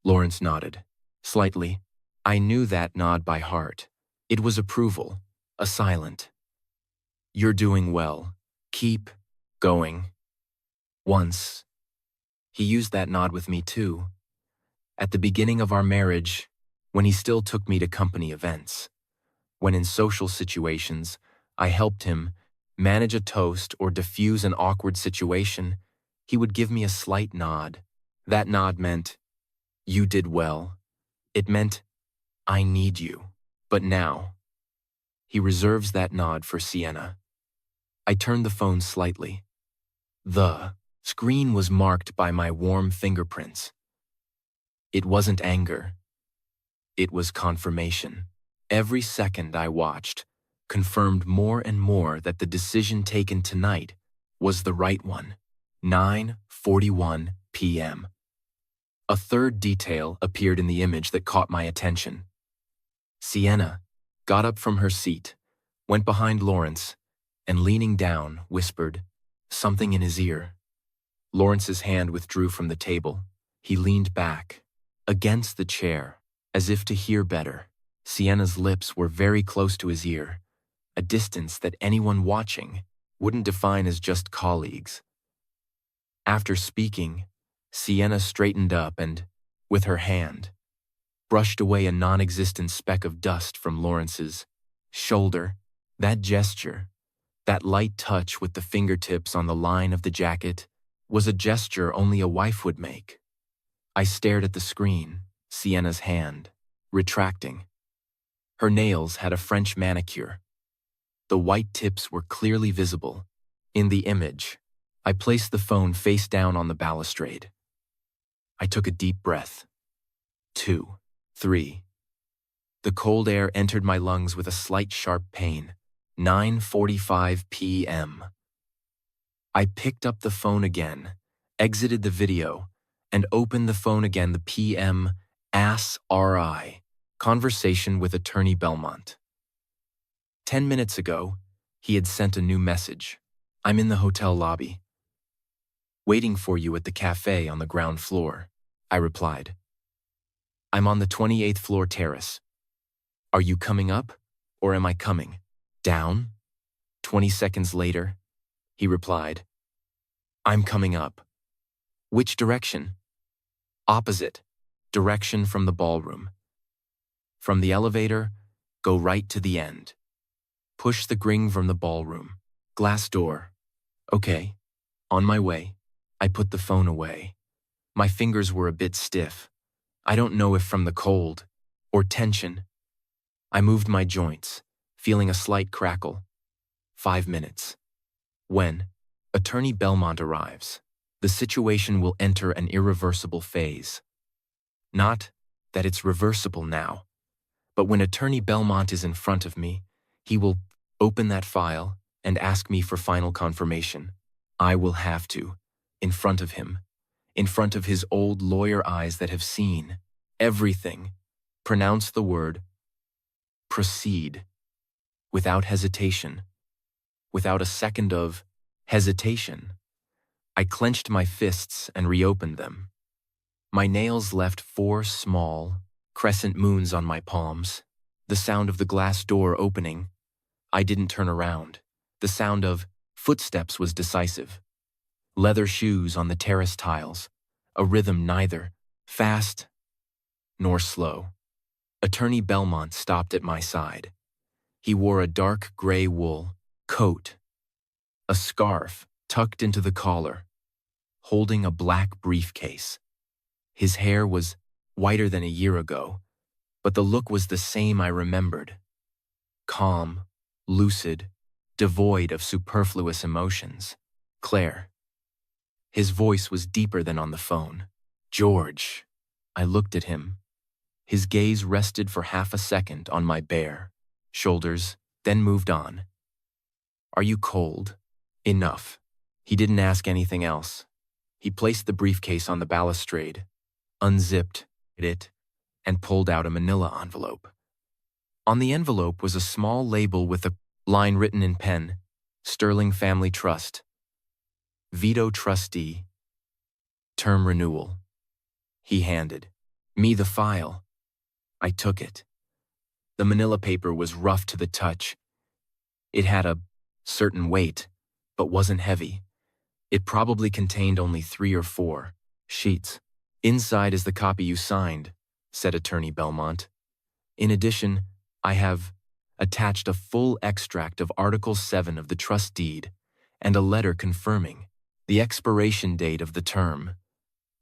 Lawrence nodded, slightly. I knew that nod by heart. It was approval, a silent. "You're doing well. Keep going." Once, he used that nod with me too. At the beginning of our marriage, when he still took me to company events. When in social situations, I helped him manage a toast or diffuse an awkward situation, he would give me a slight nod. That nod meant, "You did well." It meant, "I need you." But now, he reserves that nod for Sienna. I turned the phone slightly. The screen was marked by my warm fingerprints. It wasn't anger. It was confirmation. Every second I watched confirmed more and more that the decision taken tonight was the right one. 9:41 p.m. A third detail appeared in the image that caught my attention. Sienna got up from her seat, went behind Lawrence, and leaning down, whispered something in his ear. Lawrence's hand withdrew from the table. He leaned back, against the chair, as if to hear better. Sienna's lips were very close to his ear, a distance that anyone watching wouldn't define as just colleagues. After speaking, Sienna straightened up and, with her hand, brushed away a non-existent speck of dust from Lawrence's shoulder. That gesture, that light touch with the fingertips on the line of the jacket, was a gesture only a wife would make. I stared at the screen, Sienna's hand, retracting. Her nails had a French manicure. The white tips were clearly visible. In the image, I placed the phone face down on the balustrade. I took a deep breath. 2, 3. The cold air entered my lungs with a slight sharp pain. 9:45 p.m. I picked up the phone again, exited the video, and opened the phone again. The PM RI conversation with Attorney Belmont. 10 minutes ago, he had sent a new message. "I'm in the hotel lobby, waiting for you at the cafe on the ground floor," I replied. "I'm on the 28th floor terrace. Are you coming up, or am I coming down?" 20 seconds later, he replied, "I'm coming up." "Which direction?" "Opposite direction from the ballroom. From the elevator, go right to the end. Push the gring from the ballroom. Glass door." "Okay, on my way." I put the phone away. My fingers were a bit stiff. I don't know if from the cold or tension. I moved my joints, feeling a slight crackle. 5 minutes. When Attorney Belmont arrives, the situation will enter an irreversible phase. Not that it's reversible now, but when Attorney Belmont is in front of me, he will open that file and ask me for final confirmation. I will have to, in front of him, in front of his old lawyer eyes that have seen everything, pronounce the word proceed, without hesitation, without a second of hesitation. I clenched my fists and reopened them. My nails left 4 small, crescent moons on my palms. The sound of the glass door opening. I didn't turn around. The sound of footsteps was decisive. Leather shoes on the terrace tiles, a rhythm neither fast nor slow. Attorney Belmont stopped at my side. He wore a dark gray wool coat, a scarf tucked into the collar, holding a black briefcase. His hair was whiter than a year ago, but the look was the same I remembered. Calm, lucid, devoid of superfluous emotions. "Claire." His voice was deeper than on the phone. "George." I looked at him. His gaze rested for half a second on my bare shoulders, then moved on. "Are you cold?" "Enough." He didn't ask anything else. He placed the briefcase on the balustrade, unzipped it, and pulled out a manila envelope. On the envelope was a small label with a line written in pen, Sterling Family Trust, Veto Trustee, Term Renewal. He handed me the file. I took it. The manila paper was rough to the touch. It had a certain weight, but wasn't heavy. It probably contained only 3 or 4 sheets. Inside is the copy you signed, said Attorney Belmont. In addition, I have attached a full extract of Article 7 of the trust deed and a letter confirming the expiration date of the term.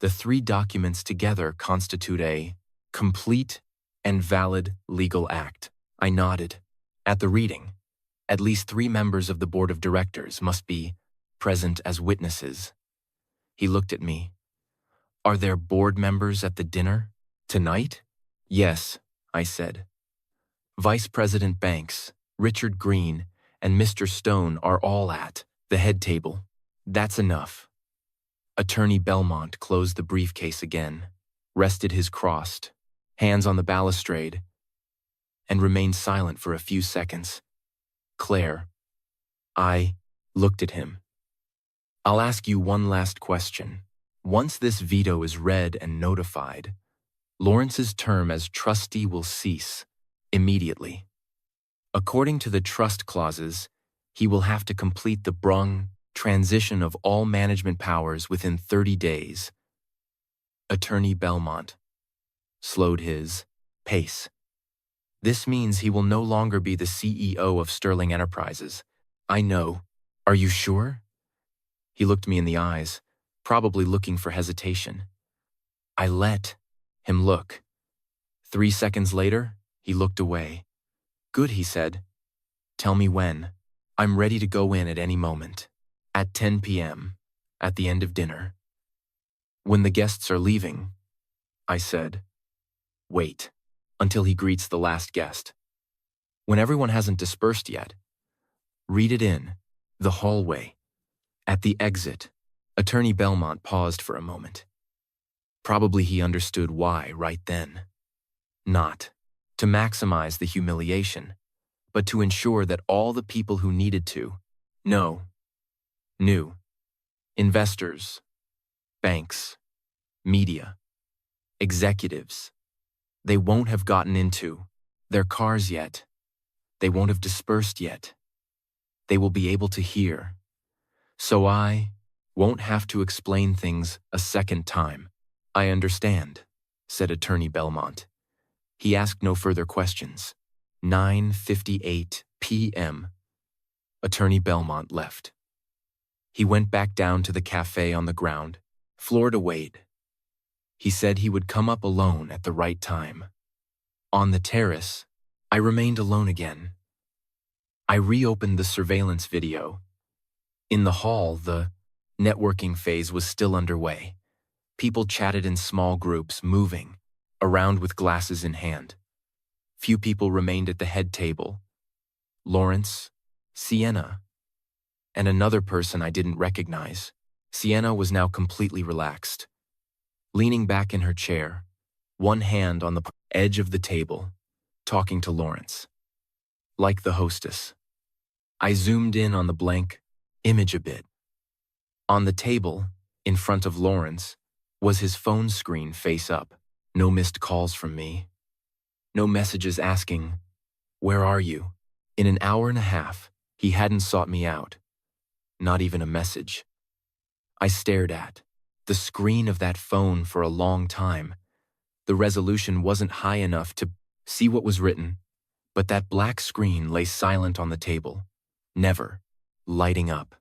The 3 documents together constitute a complete and valid legal act. I nodded. At the reading, at least 3 members of the board of directors must be present as witnesses. He looked at me. Are there board members at the dinner tonight? Yes, I said. Vice President Banks, Richard Green, and Mr. Stone are all at the head table. That's enough. Attorney Belmont closed the briefcase again, rested his crossed hands on the balustrade, and remained silent for a few seconds. Claire, I looked at him. I'll ask you one last question. Once this veto is read and notified, Lawrence's term as trustee will cease immediately. According to the trust clauses, he will have to complete the brung transition of all management powers within 30 days. Attorney Belmont slowed his pace. This means he will no longer be the CEO of Sterling Enterprises. I know. Are you sure? He looked me in the eyes, probably looking for hesitation. I let him look. 3 seconds later, he looked away. Good, he said. Tell me when. I'm ready to go in at any moment. At 10 p.m., at the end of dinner. When the guests are leaving, I said. Wait until he greets the last guest. When everyone hasn't dispersed yet, read it in the hallway. At the exit, Attorney Belmont paused for a moment. Probably he understood why right then. Not to maximize the humiliation, but to ensure that all the people who needed to knew. Investors, banks, media, executives. They won't have gotten into their cars yet. They won't have dispersed yet. They will be able to hear. So I won't have to explain things a second time. I understand, said Attorney Belmont. He asked no further questions. 9:58 p.m. Attorney Belmont left. He went back down to the cafe on the ground floor to wait. He said he would come up alone at the right time. On the terrace, I remained alone again. I reopened the surveillance video. In the hall, the networking phase was still underway. People chatted in small groups, moving around with glasses in hand. Few people remained at the head table. Lawrence, Sienna, and another person I didn't recognize. Sienna was now completely relaxed, leaning back in her chair, one hand on the edge of the table, talking to Lawrence. Like the hostess. I zoomed in on the blank image a bit. On the table, in front of Lawrence, was his phone screen face up. No missed calls from me. No messages asking, "Where are you?" In an hour and a half, he hadn't sought me out. Not even a message. I stared at the screen of that phone for a long time. The resolution wasn't high enough to see what was written, but that black screen lay silent on the table, never lighting up.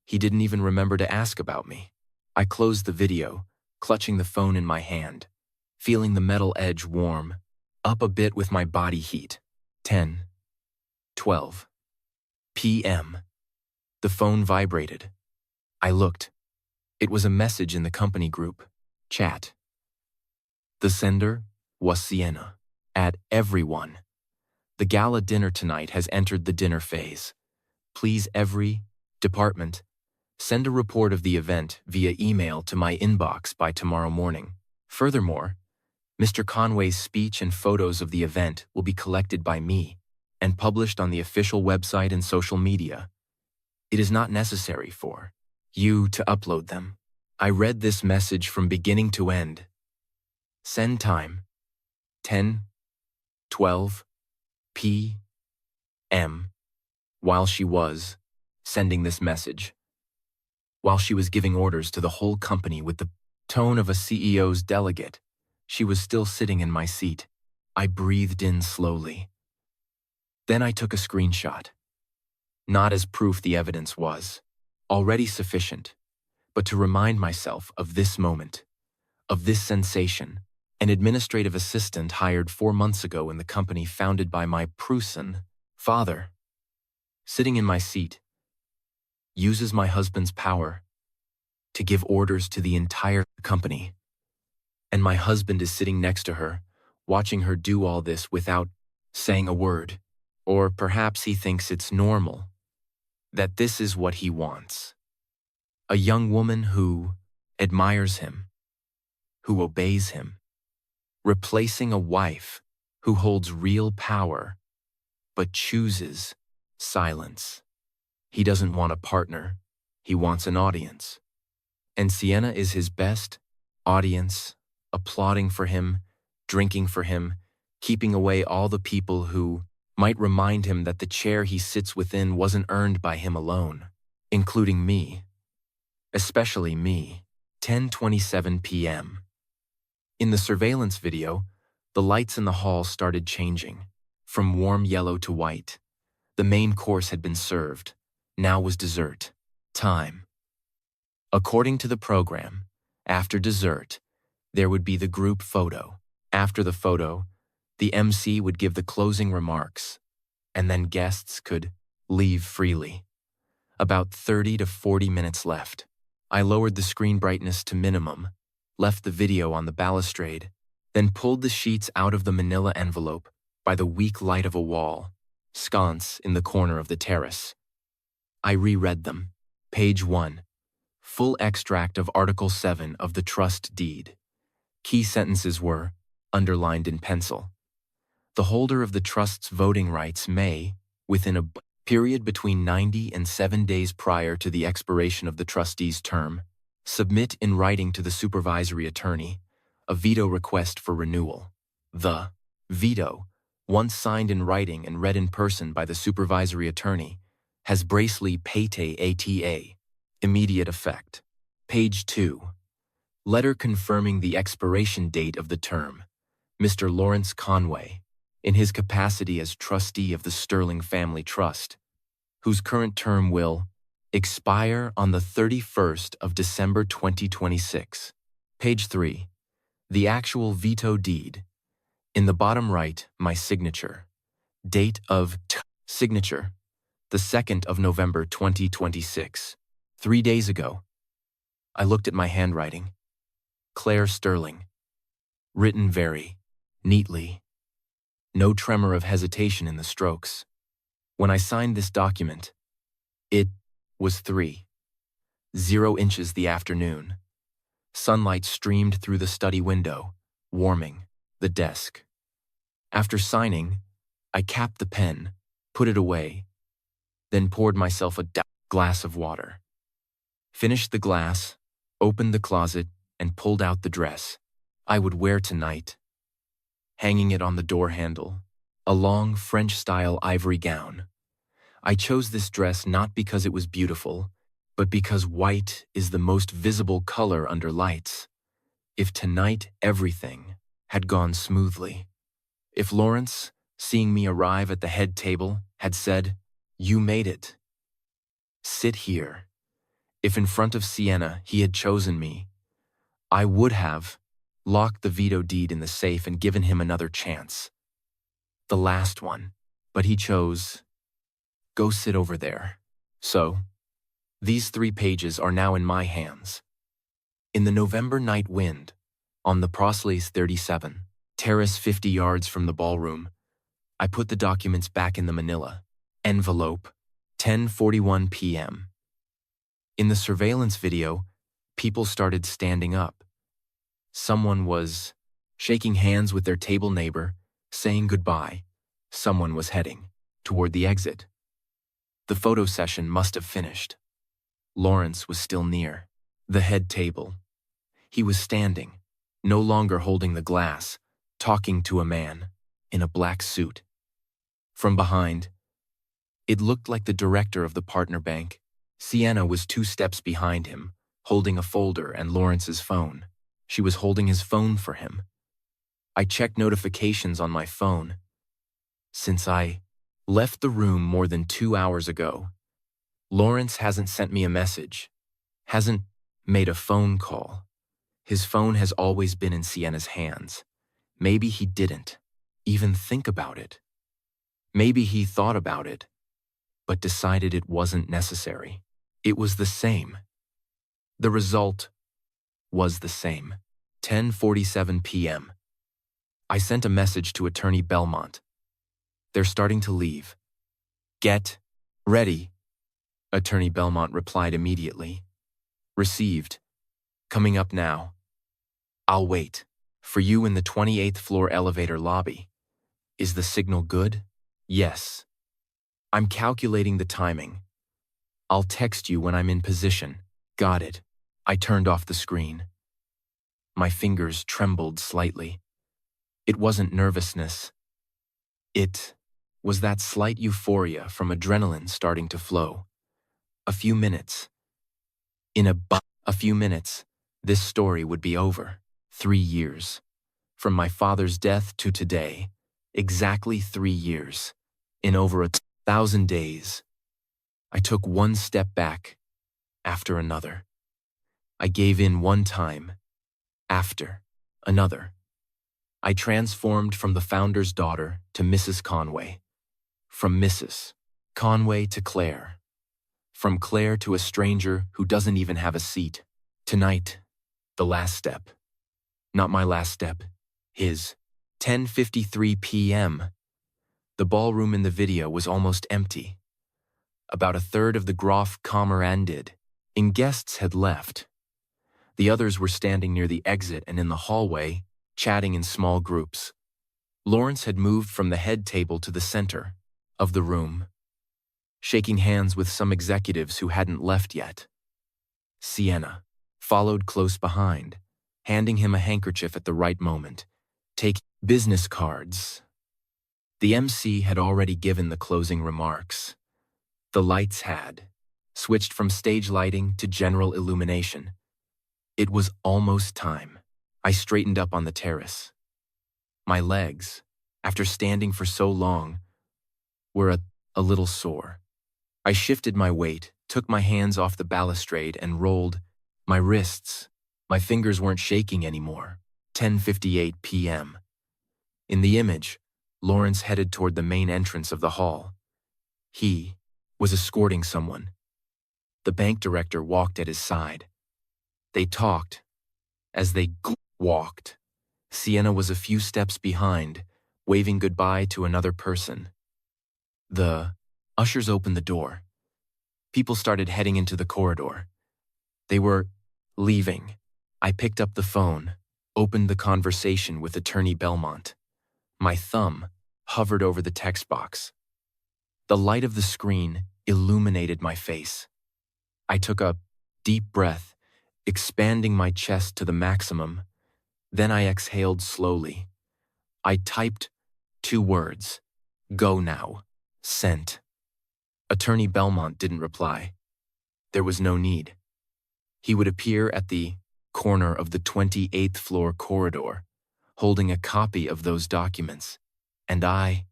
He didn't even remember to ask about me. I closed the video, clutching the phone in my hand, feeling the metal edge warm, up a bit with my body heat. 10:12 p.m. The phone vibrated. I looked. It was a message in the company group chat. The sender was Sienna. At everyone. The gala dinner tonight has entered the dinner phase. Please every department Send a report of the event via email to my inbox by tomorrow morning. Furthermore, Mr. Conway's speech and photos of the event will be collected by me and published on the official website and social media. It is not necessary for you to upload them. I read this message from beginning to end. Send time 10:12 p.m. While she was sending this message, while she was giving orders to the whole company with the tone of a CEO's delegate, she was still sitting in my seat. I breathed in slowly. Then I took a screenshot. Not as proof the evidence was already sufficient, but to remind myself of this moment, of this sensation. An administrative assistant hired 4 months ago in the company founded by my Prussian father, sitting in my seat, uses my husband's power to give orders to the entire company. And my husband is sitting next to her, watching her do all this without saying a word. Or perhaps he thinks it's normal, that this is what he wants. A young woman who admires him, who obeys him, replacing a wife who holds real power but chooses silence. He doesn't want a partner, he wants an audience. And Sienna is his best audience, applauding for him, drinking for him, keeping away all the people who might remind him that the chair he sits within wasn't earned by him alone, including me, especially me. 10:27 p.m. In the surveillance video, the lights in the hall started changing, from warm yellow to white. The main course had been served. Now was dessert time. According to the program, after dessert, there would be the group photo. After the photo, the MC would give the closing remarks, and then guests could leave freely. About 30 to 40 minutes left. I lowered the screen brightness to minimum, left the video on the balustrade, then pulled the sheets out of the manila envelope by the weak light of a wall, sconce in the corner of the terrace. I reread them. Page 1. Full extract of Article 7 of the trust deed. Key sentences were underlined in pencil. The holder of the trust's voting rights may, within a period between 90 and 7 days prior to the expiration of the trustee's term, submit in writing to the supervisory attorney a veto request for renewal. The veto, once signed in writing and read in person by the supervisory attorney, has bracely pate ata, immediate effect. Page 2. Letter confirming the expiration date of the term. Mr. Lawrence Conway, in his capacity as trustee of the Sterling Family Trust, whose current term will expire on the 31st of December 2026. Page 3. The actual veto deed. In the bottom right, my signature. Date of signature, the 2nd of November 2026. 3 days ago. I looked at my handwriting. Claire Sterling. Written very neatly. No tremor of hesitation in the strokes. When I signed this document, it was 3:0 inches the afternoon. Sunlight streamed through the study window, warming the desk. After signing, I capped the pen, put it away, then poured myself a glass of water. Finished the glass, opened the closet, and pulled out the dress I would wear tonight, hanging it on the door handle, a long French-style ivory gown. I chose this dress not because it was beautiful, but because white is the most visible color under lights. If tonight everything had gone smoothly, if Lawrence, seeing me arrive at the head table, had said, "You made it. Sit here." If in front of Sienna he had chosen me, I would have locked the veto deed in the safe and given him another chance. The last one. But he chose, "Go sit over there." So, these 3 pages are now in my hands. In the November night wind, on the Prosley's 37, terrace 50 yards from the ballroom, I put the documents back in the manila envelope, 10:41 p.m. In the surveillance video, people started standing up. Someone was shaking hands with their table neighbor, saying goodbye. Someone was heading toward the exit. The photo session must have finished. Lawrence was still near the head table. He was standing, no longer holding the glass, talking to a man in a black suit. From behind, it looked like the director of the partner bank. Sienna was 2 steps behind him, holding a folder and Lawrence's phone. She was holding his phone for him. I checked notifications on my phone. Since I left the room more than 2 hours ago, Lawrence hasn't sent me a message, hasn't made a phone call. His phone has always been in Sienna's hands. Maybe he didn't even think about it. Maybe he thought about it, but decided it wasn't necessary. It was the same. The result was the same. 10:47 p.m. I sent a message to Attorney Belmont. They're starting to leave. Get ready. Attorney Belmont replied immediately. Received. Coming up now. I'll wait for you in the 28th floor elevator lobby. Is the signal good? Yes. I'm calculating the timing. I'll text you when I'm in position. Got it. I turned off the screen. My fingers trembled slightly. It wasn't nervousness. It was that slight euphoria from adrenaline starting to flow. A few minutes. A few minutes, this story would be over. 3 years. From my father's death to today, exactly 3 years. In over 1,000 days. I took one step back after another. I gave in one time after another. I transformed from the founder's daughter to Mrs. Conway. From Mrs. Conway to Claire. From Claire to a stranger who doesn't even have a seat. Tonight, the last step. Not my last step, his. 10:53 p.m. The ballroom in the video was almost empty. About a third of the Groff Kamerandid in guests had left. The others were standing near the exit and in the hallway, chatting in small groups. Lawrence had moved from the head table to the center of the room, shaking hands with some executives who hadn't left yet. Sienna followed close behind, handing him a handkerchief at the right moment. Take business cards. The MC had already given the closing remarks. The lights had switched from stage lighting to general illumination. It was almost time. I straightened up on the terrace. My legs, after standing for so long, were a little sore. I shifted my weight, took my hands off the balustrade and rolled my wrists. My fingers weren't shaking anymore. 10:58 p.m. In the image, Lawrence headed toward the main entrance of the hall. He was escorting someone. The bank director walked at his side. They talked. As they walked, Sienna was a few steps behind, waving goodbye to another person. The ushers opened the door. People started heading into the corridor. They were leaving. I picked up the phone, opened the conversation with Attorney Belmont. My thumb hovered over the text box. The light of the screen illuminated my face. I took a deep breath, expanding my chest to the maximum. Then I exhaled slowly. I typed 2 words. Go now. Sent. Attorney Belmont didn't reply. There was no need. He would appear at the corner of the 28th floor corridor, holding a copy of those documents. And I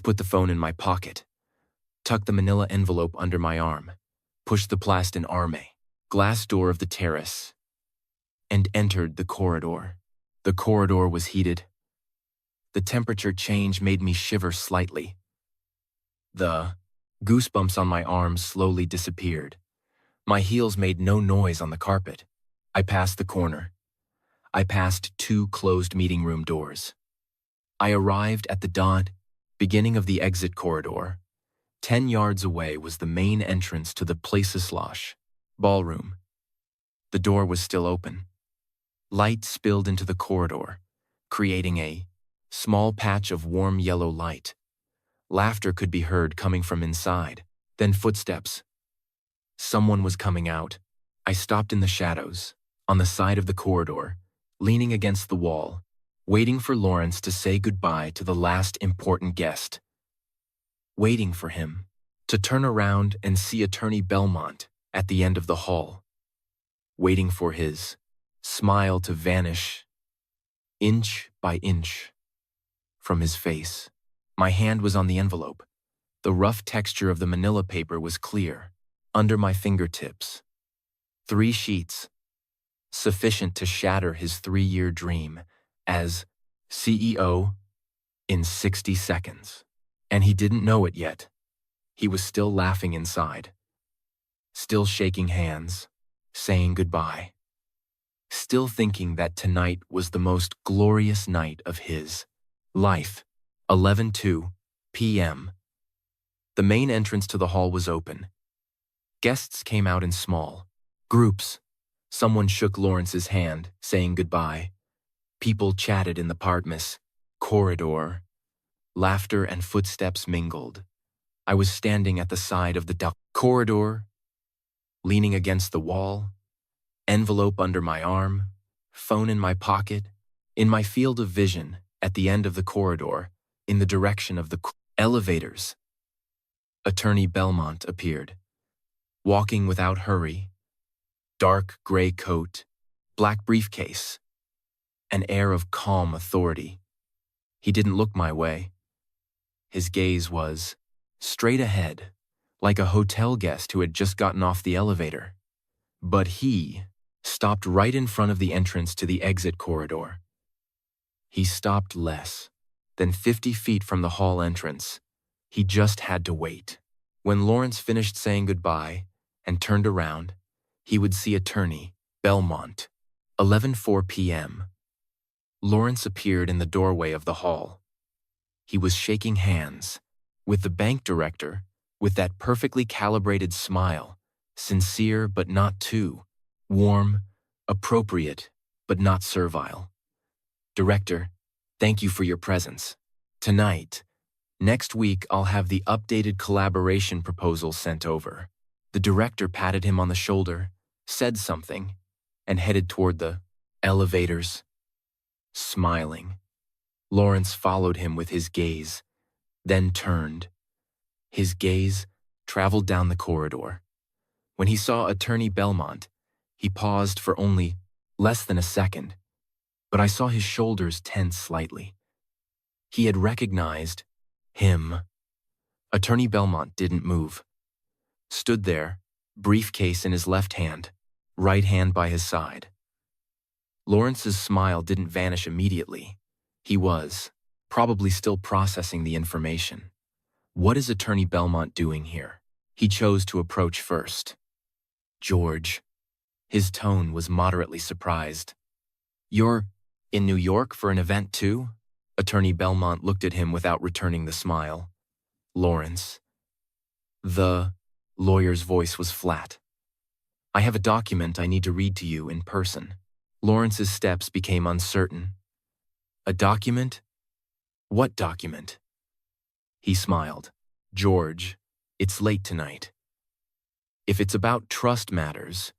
put the phone in my pocket, tucked the manila envelope under my arm, pushed the plastin arme, glass door of the terrace, and entered the corridor. The corridor was heated. The temperature change made me shiver slightly. The goosebumps on my arms slowly disappeared. My heels made no noise on the carpet. I passed the corner. I passed 2 closed meeting room doors. I arrived at the beginning of the exit corridor. 10 yards away was the main entrance to the Placeslosh ballroom. The door was still open. Light spilled into the corridor, creating a small patch of warm yellow light. Laughter could be heard coming from inside, then footsteps. Someone was coming out. I stopped in the shadows, on the side of the corridor, leaning against the wall, waiting for Lawrence to say goodbye to the last important guest. Waiting for him to turn around and see Attorney Belmont at the end of the hall. Waiting for his smile to vanish, inch by inch, from his face. My hand was on the envelope. The rough texture of the manila paper was clear, under my fingertips. 3 sheets, sufficient to shatter his 3-year dream as CEO in 60 seconds. And he didn't know it yet. He was still laughing inside, still shaking hands, saying goodbye, still thinking that tonight was the most glorious night of his life. 11:02 p.m. The main entrance to the hall was open. Guests came out in small groups. Someone shook Lawrence's hand, saying goodbye. People chatted in the Partmas corridor. Laughter and footsteps mingled. I was standing at the side of the corridor, leaning against the wall, envelope under my arm, phone in my pocket, in my field of vision at the end of the corridor, in the direction of the elevators. Attorney Belmont appeared, walking without hurry, dark gray coat, black briefcase, an air of calm authority. He didn't look my way. His gaze was straight ahead, like a hotel guest who had just gotten off the elevator. But he stopped right in front of the entrance to the exit corridor. He stopped less than 50 feet from the hall entrance. He just had to wait. When Lawrence finished saying goodbye and turned around, he would see Attorney Belmont. 11:04 p.m. Lawrence appeared in the doorway of the hall. He was shaking hands with the bank director, with that perfectly calibrated smile, sincere but not too warm, appropriate but not servile. Director, thank you for your presence. Tonight, next week I'll have the updated collaboration proposal sent over. The director patted him on the shoulder, said something, and headed toward the elevators. Smiling, Lawrence followed him with his gaze, then turned. His gaze traveled down the corridor. When he saw Attorney Belmont, he paused for only less than a second, but I saw his shoulders tense slightly. He had recognized him. Attorney Belmont didn't move. Stood there, briefcase in his left hand, right hand by his side. Lawrence's smile didn't vanish immediately. He was probably still processing the information. What is Attorney Belmont doing here? He chose to approach first. George. His tone was moderately surprised. You're in New York for an event too? Attorney Belmont looked at him without returning the smile. Lawrence. The lawyer's voice was flat. I have a document I need to read to you in person. Lawrence's steps became uncertain. A document? What document? He smiled. George, it's late tonight. If it's about trust matters,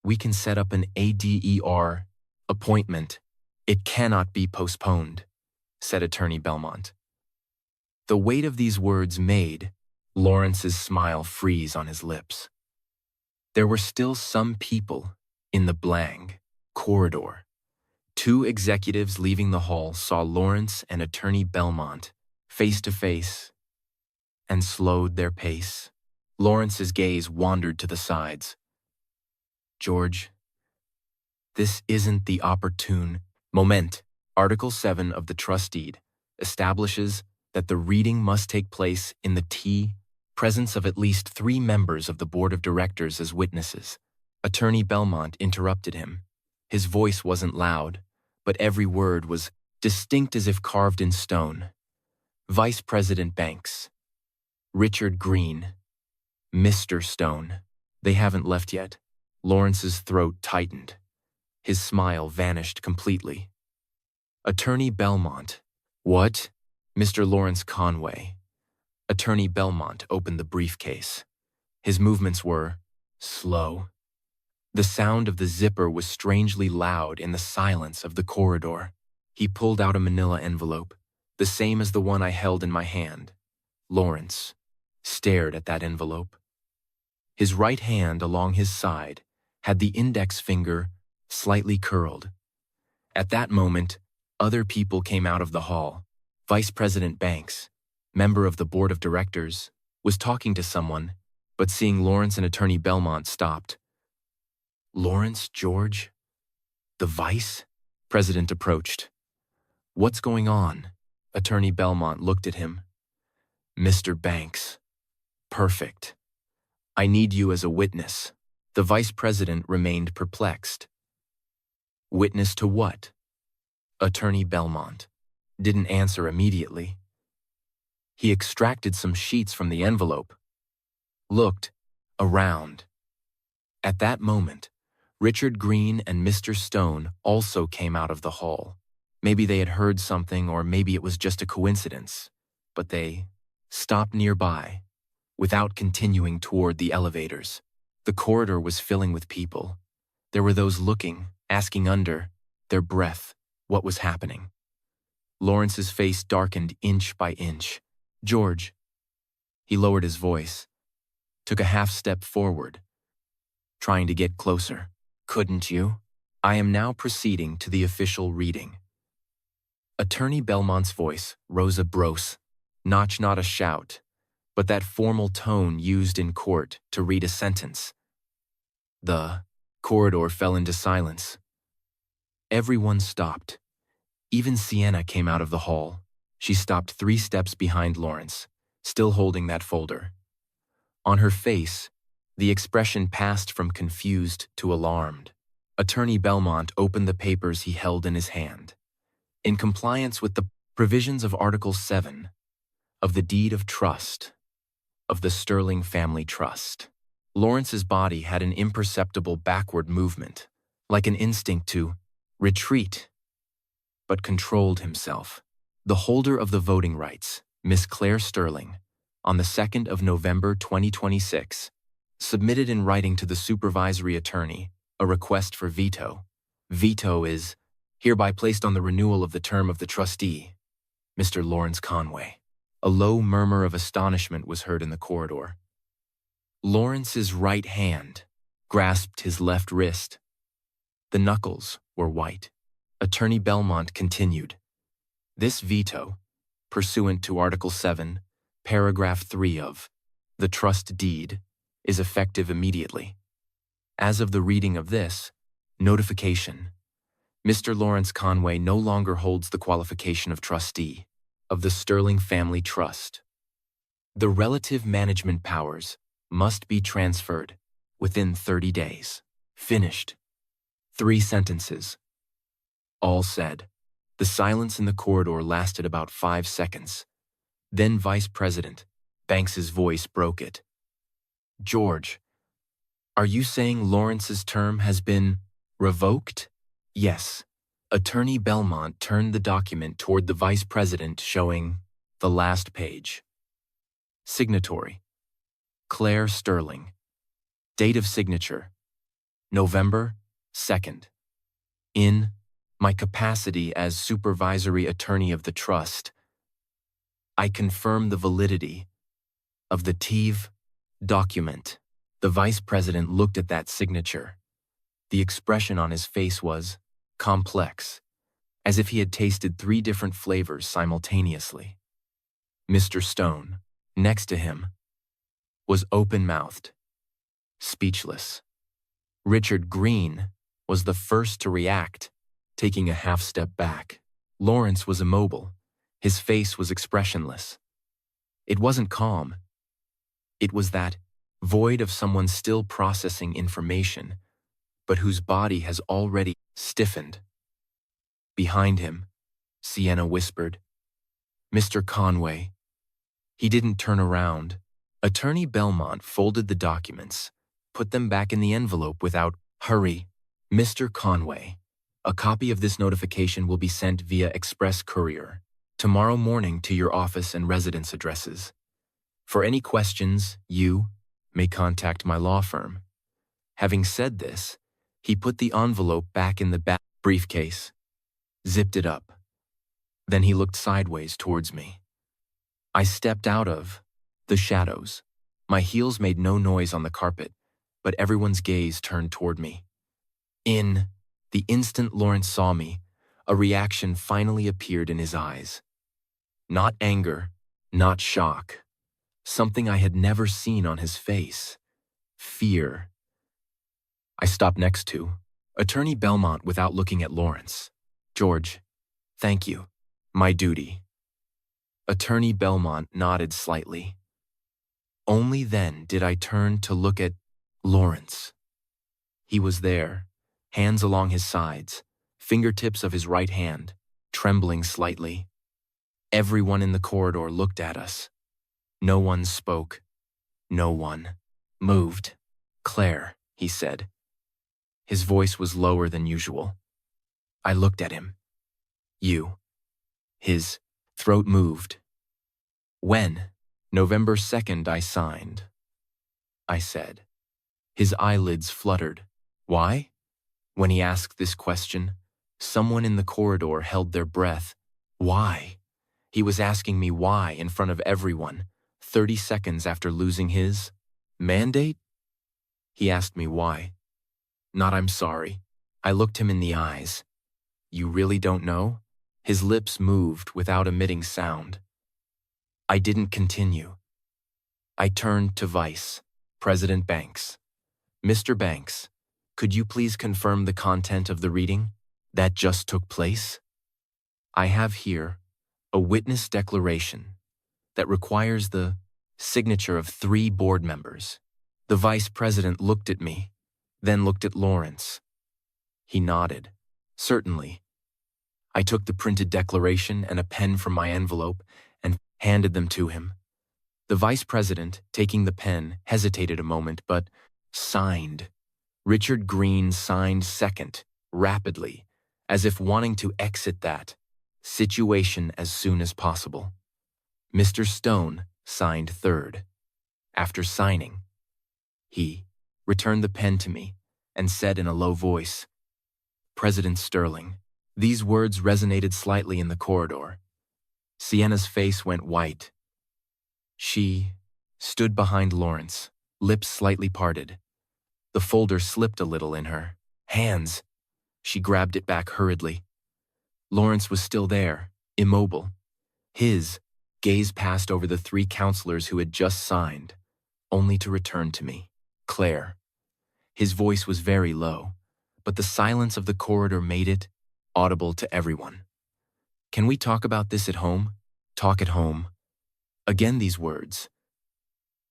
we can set up an ADER appointment. It cannot be postponed, said Attorney Belmont. The weight of these words made Lawrence's smile freeze on his lips. There were still some people in the blank corridor. 2 executives leaving the hall saw Lawrence and Attorney Belmont face to face and slowed their pace. Lawrence's gaze wandered to the sides. George, this isn't the opportune moment. Article 7 of the trust deed establishes that the reading must take place in the presence of at least 3 members of the board of directors as witnesses. Attorney Belmont interrupted him. His voice wasn't loud, but every word was distinct as if carved in stone. Vice President Banks. Richard Green, Mr. Stone. They haven't left yet. Lawrence's throat tightened. His smile vanished completely. Attorney Belmont. What? Mr. Lawrence Conway. Attorney Belmont opened the briefcase. His movements were slow. The sound of the zipper was strangely loud in the silence of the corridor. He pulled out a manila envelope, the same as the one I held in my hand. Lawrence stared at that envelope. His right hand along his side had the index finger slightly curled. At that moment, other people came out of the hall. Vice President Banks, member of the board of directors, was talking to someone, but seeing Lawrence and Attorney Belmont stopped. Lawrence, George? The vice? President approached. What's going on? Attorney Belmont looked at him. Mr. Banks. Perfect. I need you as a witness. The vice president remained perplexed. Witness to what? Attorney Belmont didn't answer immediately. He extracted some sheets from the envelope, looked around. At that moment, Richard Green and Mr. Stone also came out of the hall. Maybe they had heard something, or maybe it was just a coincidence, but they stopped nearby without continuing toward the elevators. The corridor was filling with people. There were those looking, asking under their breath what was happening. Lawrence's face darkened inch by inch. George. He lowered his voice, took a half step forward, trying to get closer. Couldn't you? I am now proceeding to the official reading. Attorney Belmont's voice rose a brose, not a shout, but that formal tone used in court to read a sentence. The corridor fell into silence. Everyone stopped. Even Sienna came out of the hall. She stopped 3 steps behind Lawrence, still holding that folder. On her face, the expression passed from confused to alarmed. Attorney Belmont opened the papers he held in his hand. In compliance with the provisions of Article 7 of the Deed of Trust of the Sterling Family Trust, Lawrence's body had an imperceptible backward movement, like an instinct to retreat, but controlled himself. The holder of the voting rights, Miss Claire Sterling, on the 2nd of November 2026, submitted in writing to the supervisory attorney a request for veto. Veto is hereby placed on the renewal of the term of the trustee, Mr. Lawrence Conway. A low murmur of astonishment was heard in the corridor. Lawrence's right hand grasped his left wrist. The knuckles were white. Attorney Belmont continued. This veto, pursuant to Article 7, Paragraph 3 of the Trust Deed, is effective immediately. As of the reading of this notification, Mr. Lawrence Conway no longer holds the qualification of trustee of the Sterling Family Trust. The relative management powers must be transferred within 30 days. Finished. 3 sentences. All said. The silence in the corridor lasted about 5 seconds. Then Vice President Banks's voice broke it. George, are you saying Lawrence's term has been revoked? Yes. Attorney Belmont turned the document toward the Vice President, showing the last page. Signatory, Claire Sterling. Date of signature, November 2nd. In my capacity as supervisory attorney of the trust, I confirm the validity of the TEV document. The Vice President looked at that signature. The expression on his face was complex, as if he had tasted 3 different flavors simultaneously. Mr. Stone, next to him, was open-mouthed, speechless. Richard Green was the first to react, taking a half step back. Lawrence was immobile. His face was expressionless. It wasn't calm. It was that void of someone still processing information, but whose body has already stiffened. Behind him, Sienna whispered, Mr. Conway. He didn't turn around, Attorney Belmont folded the documents, put them back in the envelope without hurry. Mr. Conway, a copy of this notification will be sent via express courier tomorrow morning to your office and residence addresses. For any questions, you may contact my law firm. Having said this, he put the envelope back in the back briefcase, zipped it up. Then he looked sideways towards me. I stepped out of the shadows. My heels made no noise on the carpet, but everyone's gaze turned toward me. In the instant Lawrence saw me, a reaction finally appeared in his eyes. Not anger, not shock. Something I had never seen on his face. Fear. I stopped next to Attorney Belmont without looking at Lawrence. George, thank you. My duty. Attorney Belmont nodded slightly. Only then did I turn to look at Lawrence. He was there, hands along his sides, fingertips of his right hand, trembling slightly. Everyone in the corridor looked at us. No one spoke. No one moved. Claire, he said. His voice was lower than usual. I looked at him. You. His throat moved. When? November 2nd, I signed. I said. His eyelids fluttered. Why? When he asked this question, someone in the corridor held their breath. Why? He was asking me why in front of everyone, 30 seconds after losing his mandate? He asked me why. Not I'm sorry. I looked him in the eyes. You really don't know? His lips moved without emitting sound. I didn't continue. I turned to Vice President Banks. Mr. Banks, could you please confirm the content of the reading that just took place? I have here a witness declaration that requires the signature of 3 board members. The vice president looked at me, then looked at Lawrence. He nodded. Certainly. I took the printed declaration and a pen from my envelope and handed them to him. The vice president, taking the pen, hesitated a moment, but signed. Richard Green signed second, rapidly, as if wanting to exit that situation as soon as possible. Mr. Stone signed third. After signing, he returned the pen to me and said in a low voice, President Sterling. These words resonated slightly in the corridor. Sienna's face went white. She stood behind Lawrence, lips slightly parted. The folder slipped a little in her hands. She grabbed it back hurriedly. Lawrence was still there, immobile. His gaze passed over the 3 counselors who had just signed, only to return to me. Claire. His voice was very low, but the silence of the corridor made it audible to everyone. Can we talk about this at home? Talk at home. Again these words.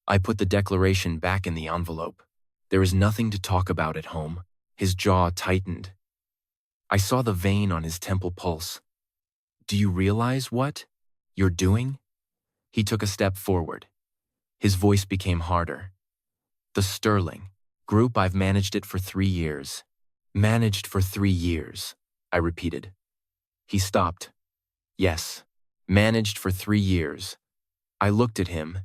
I put the declaration back in the envelope. There is nothing to talk about at home. His jaw tightened. I saw the vein on his temple pulse. Do you realize what you're doing? He took a step forward. His voice became harder. The Sterling Group, I've managed it for 3 years. Managed for 3 years, I repeated. He stopped. Yes, managed for 3 years. I looked at him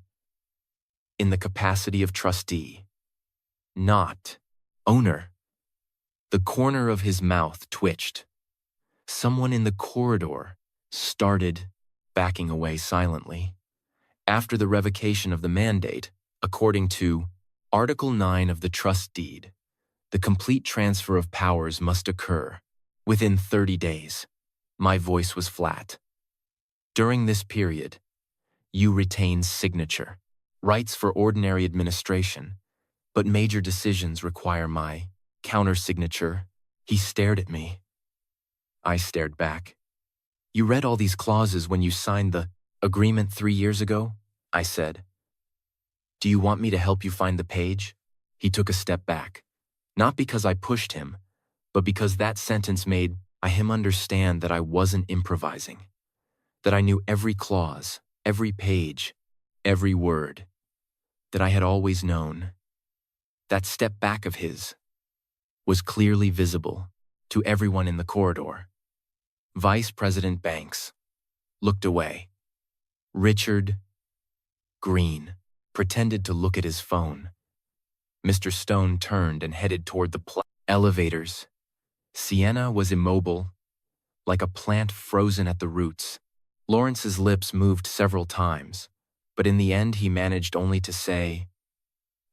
in the capacity of trustee, not owner. The corner of his mouth twitched. Someone in the corridor started backing away silently. After the revocation of the mandate, according to Article 9 of the trust deed, the complete transfer of powers must occur within 30 days. My voice was flat. During this period, you retain signature, rights for ordinary administration, but major decisions require my counter-signature. He stared at me. I stared back. You read all these clauses when you signed the agreement 3 years ago? I said. Do you want me to help you find the page? He took a step back. Not because I pushed him, but because that sentence made him understand that I wasn't improvising, that I knew every clause, every page, every word. that I had always known. That step back of his was clearly visible to everyone in the corridor. Vice President Banks looked away. Richard Green pretended to look at his phone. Mr. Stone turned and headed toward the elevators. Sienna was immobile, like a plant frozen at the roots. Lawrence's lips moved several times, but in the end he managed only to say,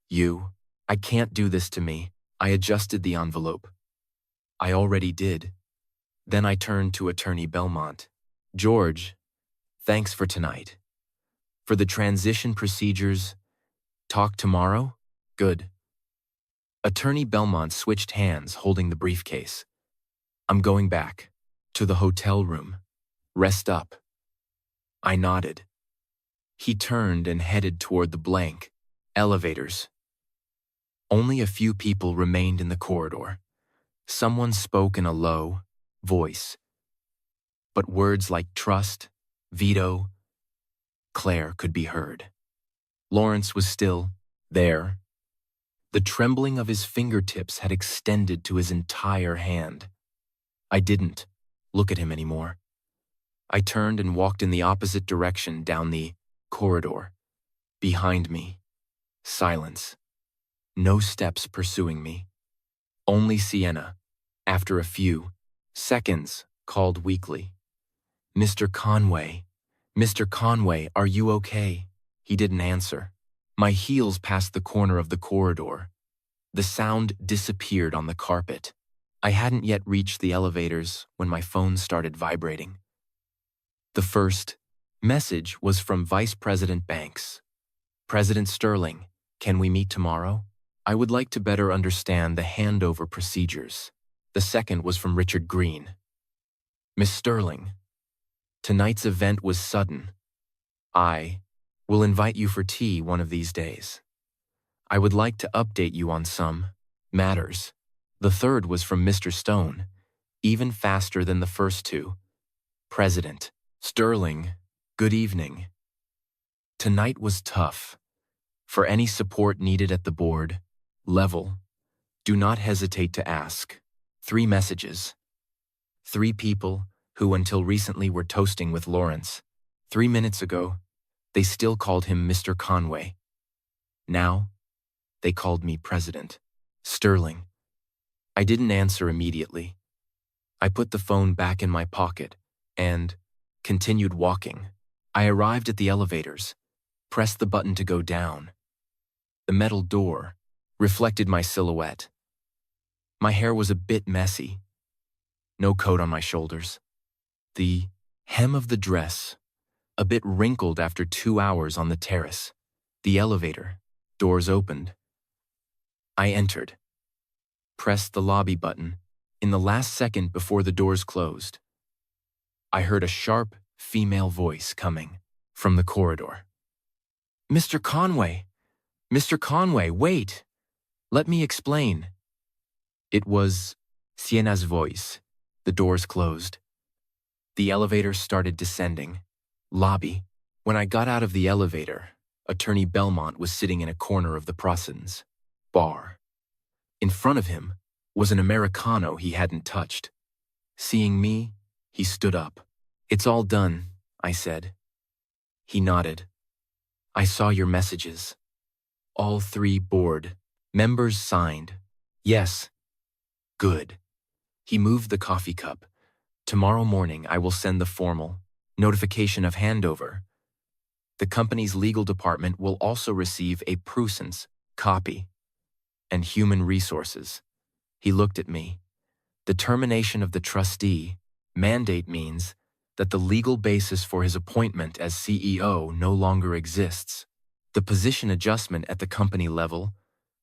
"You, I can't do this to me." I adjusted the envelope. I already did. Then I turned to Attorney Belmont. "George, thanks for tonight. For the transition procedures, talk tomorrow? Good." Attorney Belmont switched hands, holding the briefcase. "I'm going back to the hotel room. Rest up." I nodded. He turned and headed toward the blank elevators. Only a few people remained in the corridor. Someone spoke in a low voice, but words like trust, veto, Claire could be heard. Lawrence was still there. The trembling of his fingertips had extended to his entire hand. I didn't look at him anymore. I turned and walked in the opposite direction down the corridor. Behind me, silence. No steps pursuing me. Only Sienna, after a few seconds, called weakly, "Mr. Conway, Mr. Conway, are you okay?" He didn't answer. My heels passed the corner of the corridor. The sound disappeared on the carpet. I hadn't yet reached the elevators when my phone started vibrating. The first message was from Vice President Banks. "President Sterling, can we meet tomorrow? I would like to better understand the handover procedures." The second was from Richard Green. "Miss Sterling, tonight's event was sudden. I will invite you for tea one of these days. I would like to update you on some matters." The third was from Mr. Stone, even faster than the first two. "President Sterling, good evening. Tonight was tough. For any support needed at the board level, do not hesitate to ask." 3 messages. 3 people who until recently were toasting with Lawrence. 3 minutes ago, they still called him Mr. Conway. Now, they called me President Sterling. I didn't answer immediately. I put the phone back in my pocket and continued walking. I arrived at the elevators, pressed the button to go down. The metal door reflected my silhouette. My hair was a bit messy. No coat on my shoulders. The hem of the dress, a bit wrinkled after 2 hours on the terrace. The elevator doors opened. I entered, pressed the lobby button in the last second before the doors closed. I heard a sharp female voice coming from the corridor. "Mr. Conway! Mr. Conway, wait! Let me explain." It was Sienna's voice. The doors closed. The elevator started descending. Lobby. When I got out of the elevator, Attorney Belmont was sitting in a corner of the Prossen's bar. In front of him was an Americano he hadn't touched. Seeing me, he stood up. "It's all done," I said. He nodded. "I saw your messages. All 3 board members signed." "Yes." "Good." He moved the coffee cup. "Tomorrow morning I will send the formal notification of handover. The company's legal department will also receive a Prusence copy. And human resources." He looked at me. "The termination of the trustee mandate means that the legal basis for his appointment as CEO no longer exists. The position adjustment at the company level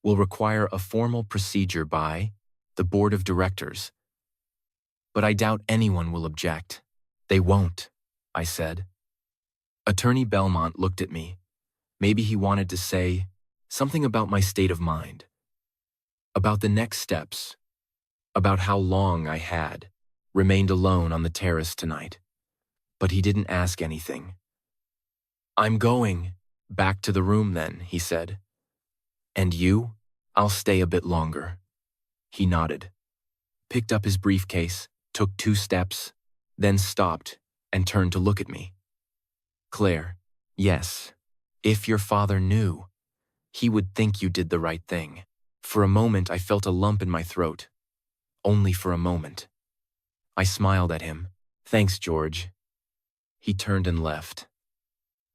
will require a formal procedure by the board of directors. But I doubt anyone will object." "They won't," I said. Attorney Belmont looked at me. Maybe he wanted to say something about my state of mind, about the next steps, about how long I had remained alone on the terrace tonight. But he didn't ask anything. "I'm going back to the room then," he said. And you? I'll stay a bit longer. He nodded, picked up his briefcase, took 2 steps, then stopped and turned to look at me. Claire, yes, if your father knew, he would think you did the right thing. For a moment, I felt a lump in my throat. Only for a moment. I smiled at him. Thanks, George. He turned and left.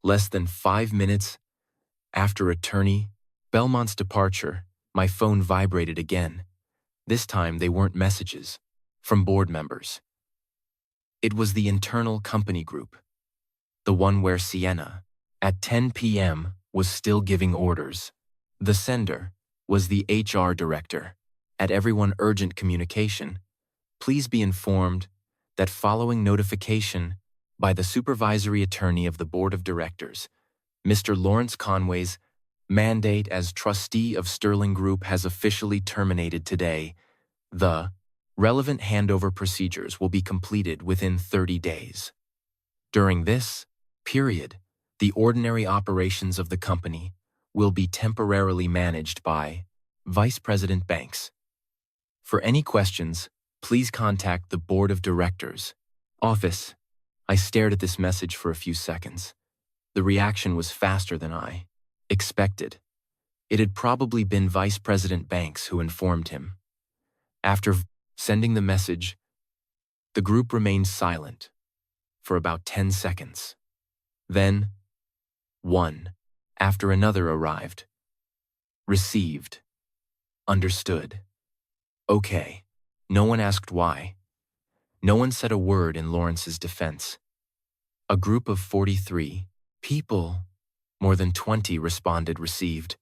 Less than 5 minutes after attorney Belmont's departure, my phone vibrated again. This time they weren't messages from board members. It was the internal company group, the one where Sienna, at 10 p.m., was still giving orders. The sender was the HR director. At everyone urgent communication, please be informed that following notification by the supervisory attorney of the board of directors, Mr. Lawrence Conway's mandate as trustee of Sterling Group has officially terminated today. The relevant handover procedures will be completed within 30 days. During this period, the ordinary operations of the company will be temporarily managed by Vice President Banks. For any questions, please contact the Board of Directors office. I stared at this message for a few seconds. The reaction was faster than I expected. It had probably been Vice President Banks who informed him. After sending the message, the group remained silent for about 10 seconds. Then, one after another arrived. Received. Understood. Okay. No one asked why. No one said a word in Lawrence's defense. A group of 43 people, more than 20 responded received.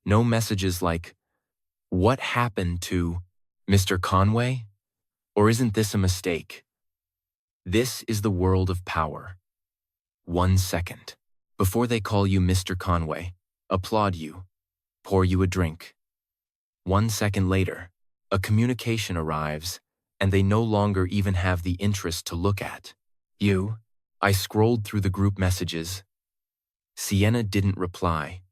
No messages like, "What happened to Mr. Conway?" Or "Isn't this a mistake?" This is the world of power. 1 second. Before they call you Mr. Conway, applaud you, pour you a drink. 1 second later, a communication arrives, and they no longer even have the interest to look at you. I scrolled through the group messages. Sienna didn't reply.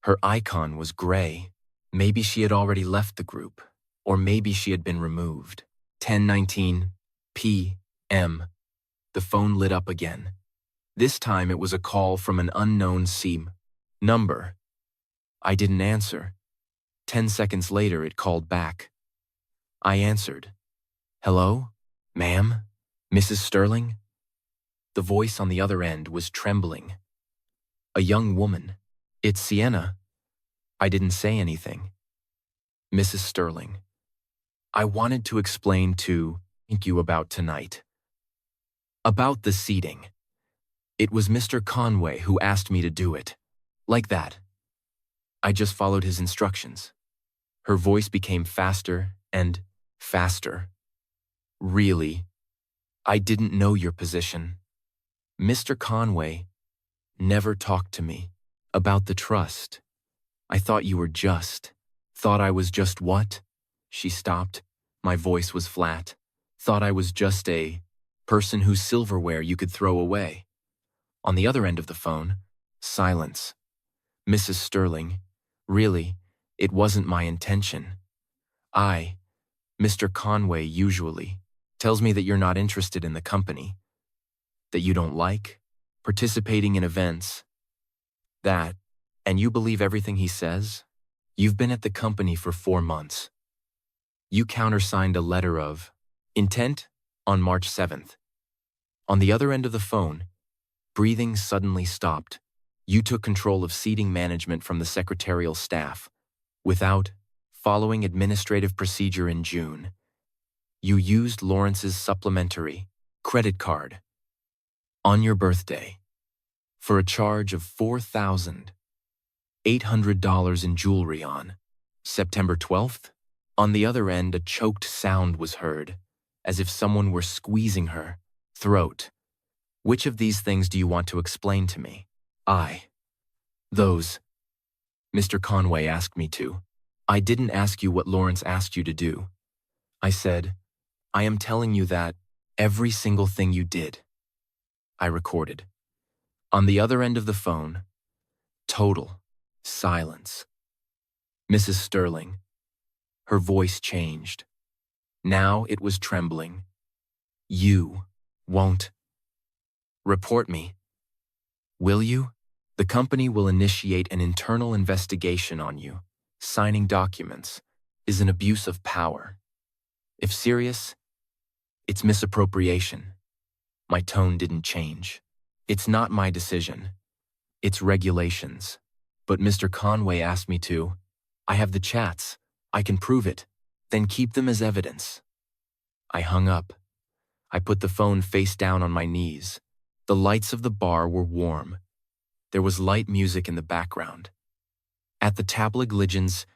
Her icon was gray. Maybe she had already left the group, or maybe she had been removed. 10:19 p.m. The phone lit up again. This time it was a call from an unknown SIM number. I didn't answer. 10 seconds later, it called back. I answered. "Hello? Ma'am? Mrs. Sterling?" The voice on the other end was trembling. A young woman. "It's Sienna." I didn't say anything. "Mrs. Sterling, I wanted to explain to you about tonight. About the seating. It was Mr. Conway who asked me to do it. Like that. I just followed his instructions." Her voice became faster and faster. "Really? I didn't know your position. Mr. Conway never talked to me about the trust. I thought you were just. Thought I was just what?" She stopped. My voice was flat. "Thought I was just a person whose silverware you could throw away." On the other end of the phone, silence. "Mrs. Sterling, really, it wasn't my intention. Mr. Conway usually tells me that you're not interested in the company, that you don't like participating in events, and you believe everything he says? You've been at the company for 4 months. You countersigned a letter of intent on March 7th. On the other end of the phone, breathing suddenly stopped. You took control of seating management from the secretarial staff without following administrative procedure in June. You used Lawrence's supplementary credit card on your birthday for a charge of $4,800 in jewelry on September 12th. On the other end, a choked sound was heard, as if someone were squeezing her throat. "Which of these things do you want to explain to me?" Those. Mr. Conway asked me to. I didn't ask you what Lawrence asked you to do. I said, "I am telling you that every single thing you did." I recorded. On the other end of the phone, total silence. Mrs. Sterling. Her voice changed. Now it was trembling. You won't report me, will you? The company will initiate an internal investigation on you. Signing documents is an abuse of power. If serious, it's misappropriation. My tone didn't change. It's not my decision. It's regulations. But Mr. Conway asked me to. I have the chats. I can prove it. Then keep them as evidence. I hung up. I put the phone face down on my knees. The lights of the bar were warm. There was light music in the background. At the Tabligligion's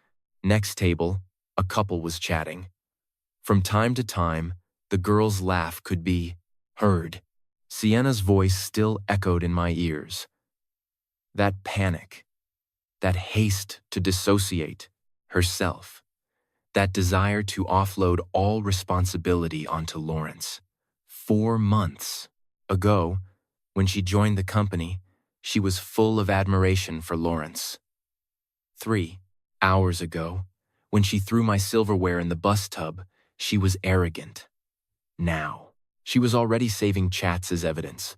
next table, a couple was chatting. From time to time, the girl's laugh could be heard. Sienna's voice still echoed in my ears. That panic, that haste to dissociate herself, that desire to offload all responsibility onto Lawrence. 4 months ago, when she joined the company, she was full of admiration for Lawrence. 3 hours ago, when she threw my silverware in the bus tub, she was arrogant. Now, she was already saving chats as evidence.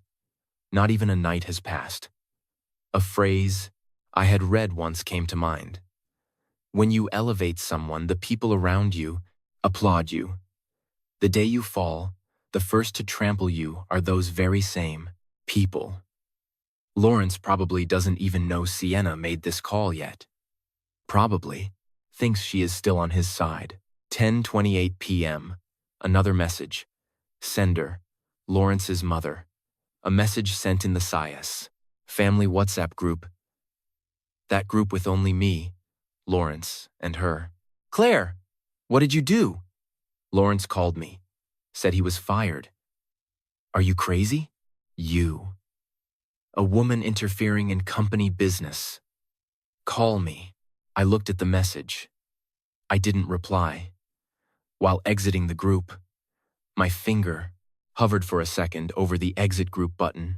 Not even a night has passed. A phrase I had read once came to mind. When you elevate someone, the people around you applaud you. The day you fall, the first to trample you are those very same people. Lawrence probably doesn't even know Sienna made this call yet. Probably thinks she is still on his side. 10:28 p.m. Another message. Sender, Lawrence's mother. A message sent in the SIAS family WhatsApp group. That group with only me, Lawrence, and her. Claire, what did you do? Lawrence called me, said he was fired. Are you crazy? You. A woman interfering in company business. Call me. I looked at the message. I didn't reply. While exiting the group, my finger hovered for a second over the exit group button.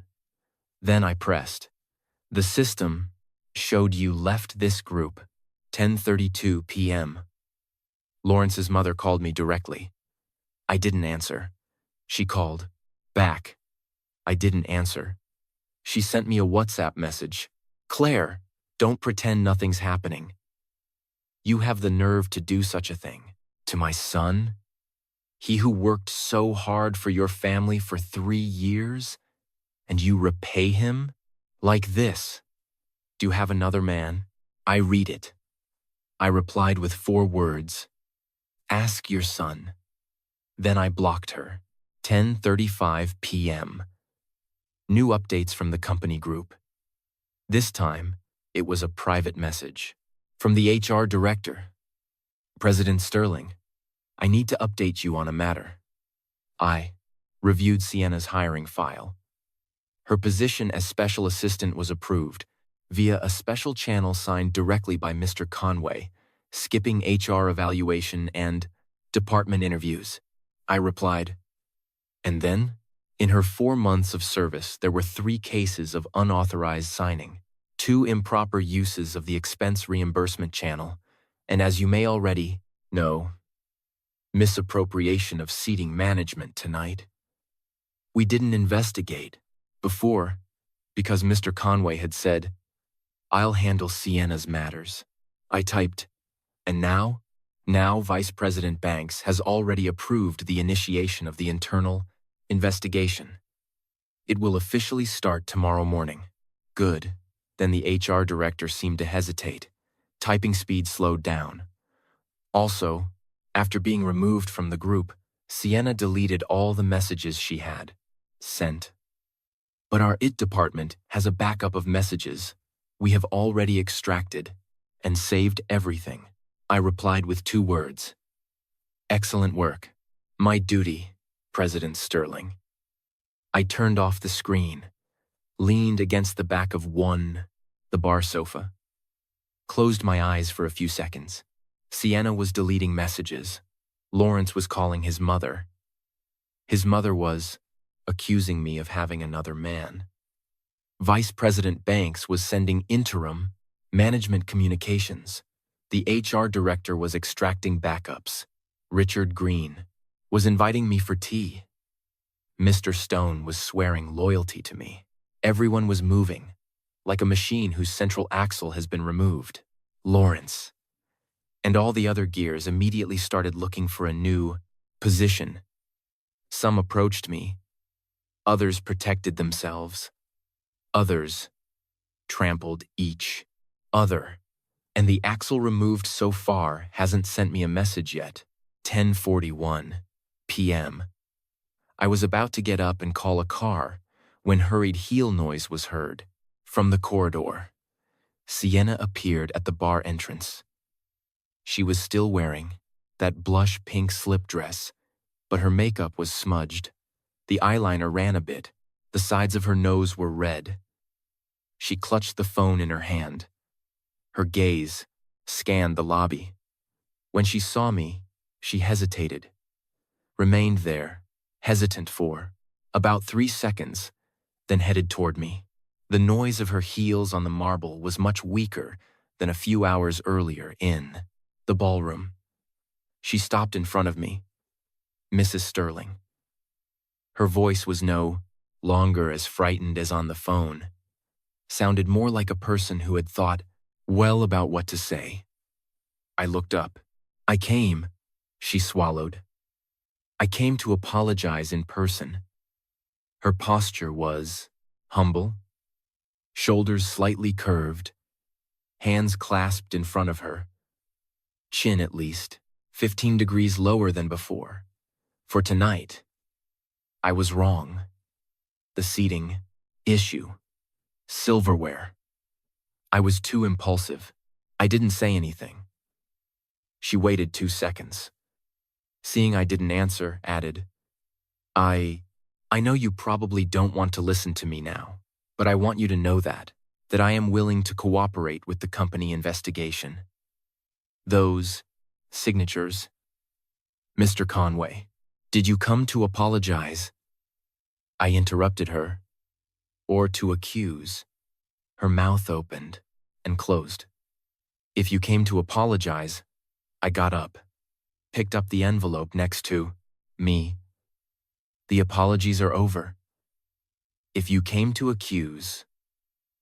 Then I pressed. The system showed you left this group. 10:32 p.m. Lawrence's mother called me directly. I didn't answer. She called back. I didn't answer. She sent me a WhatsApp message. Claire, don't pretend nothing's happening. You have the nerve to do such a thing. To my son? He who worked so hard for your family for 3 years? And you repay him? Like this. Do you have another man? I read it. I replied with 4 words. Ask your son. Then I blocked her. 10:35 p.m. New updates from the company group. This time, it was a private message. From the HR director. President Sterling, I need to update you on a matter. I reviewed Sienna's hiring file. Her position as special assistant was approved via a special channel signed directly by Mr. Conway, skipping HR evaluation and department interviews. I replied, and then, in her 4 months of service, there were 3 cases of unauthorized signing, 2 improper uses of the expense reimbursement channel, and as you may already know, misappropriation of seating management tonight. We didn't investigate before because Mr. Conway had said, I'll handle Sienna's matters. I typed, and now Vice President Banks has already approved the initiation of the internal investigation. It will officially start tomorrow morning. Good. Then the HR director seemed to hesitate. Typing speed slowed down. Also, after being removed from the group, Sienna deleted all the messages she had sent. But our IT department has a backup of messages we have already extracted and saved everything. I replied with 2 words. Excellent work. My duty, President Sterling. I turned off the screen, leaned against the back of the bar sofa, closed my eyes for a few seconds. Sienna was deleting messages. Lawrence was calling his mother. His mother was accusing me of having another man. Vice President Banks was sending interim management communications. The HR director was extracting backups. Richard Green was inviting me for tea. Mr. Stone was swearing loyalty to me. Everyone was moving, like a machine whose central axle has been removed. Lawrence and all the other gears immediately started looking for a new position. Some approached me, others protected themselves, others trampled each other. And the axle removed so far hasn't sent me a message yet. 10:41 p.m. I was about to get up and call a car when hurried heel noise was heard from the corridor. Sienna appeared at the bar entrance. She was still wearing that blush pink slip dress, but her makeup was smudged. The eyeliner ran a bit. The sides of her nose were red. She clutched the phone in her hand. Her gaze scanned the lobby. When she saw me, she hesitated, remained there, hesitant for about 3 seconds, then headed toward me. The noise of her heels on the marble was much weaker than a few hours earlier in the ballroom. She stopped in front of me. Mrs. Sterling. Her voice was no longer as frightened as on the phone. Sounded more like a person who had thought well about what to say. I looked up. I came, she swallowed. I came to apologize in person. Her posture was humble, shoulders slightly curved, hands clasped in front of her, chin at least 15 degrees lower than before. For tonight, I was wrong. The seating issue. Silverware. I was too impulsive. I didn't say anything. She waited 2 seconds. Seeing I didn't answer, added, I know you probably don't want to listen to me now, but I want you to know that I am willing to cooperate with the company investigation. Those signatures. Mr. Conway, did you come to apologize? I interrupted her. Or to accuse. Her mouth opened and closed. If you came to apologize, I got up, picked up the envelope next to me. The apologies are over. If you came to accuse,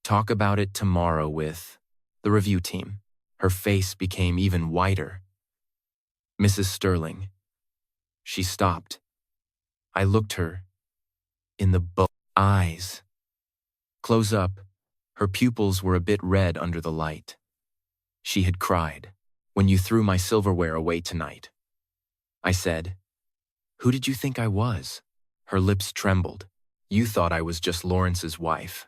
talk about it tomorrow with the review team. Her face became even whiter. Mrs. Sterling. She stopped. I looked her in the eyes. Close up, her pupils were a bit red under the light. She had cried. When you threw my silverware away tonight. I said, who did you think I was? Her lips trembled. You thought I was just Lawrence's wife.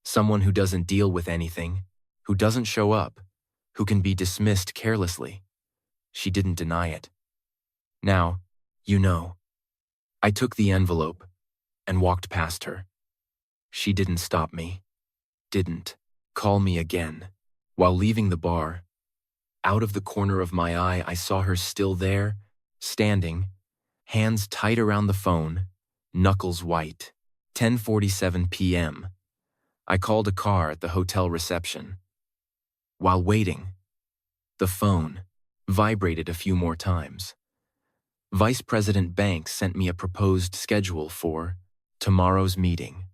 Someone who doesn't deal with anything, who doesn't show up, who can be dismissed carelessly. She didn't deny it. Now, you know. I took the envelope and walked past her. She didn't stop me. Didn't call me again. While leaving the bar, out of the corner of my eye, I saw her still there, standing, hands tight around the phone, knuckles white. 10:47 p.m. I called a car at the hotel reception. While waiting, the phone vibrated a few more times. Vice President Banks sent me a proposed schedule for tomorrow's meeting.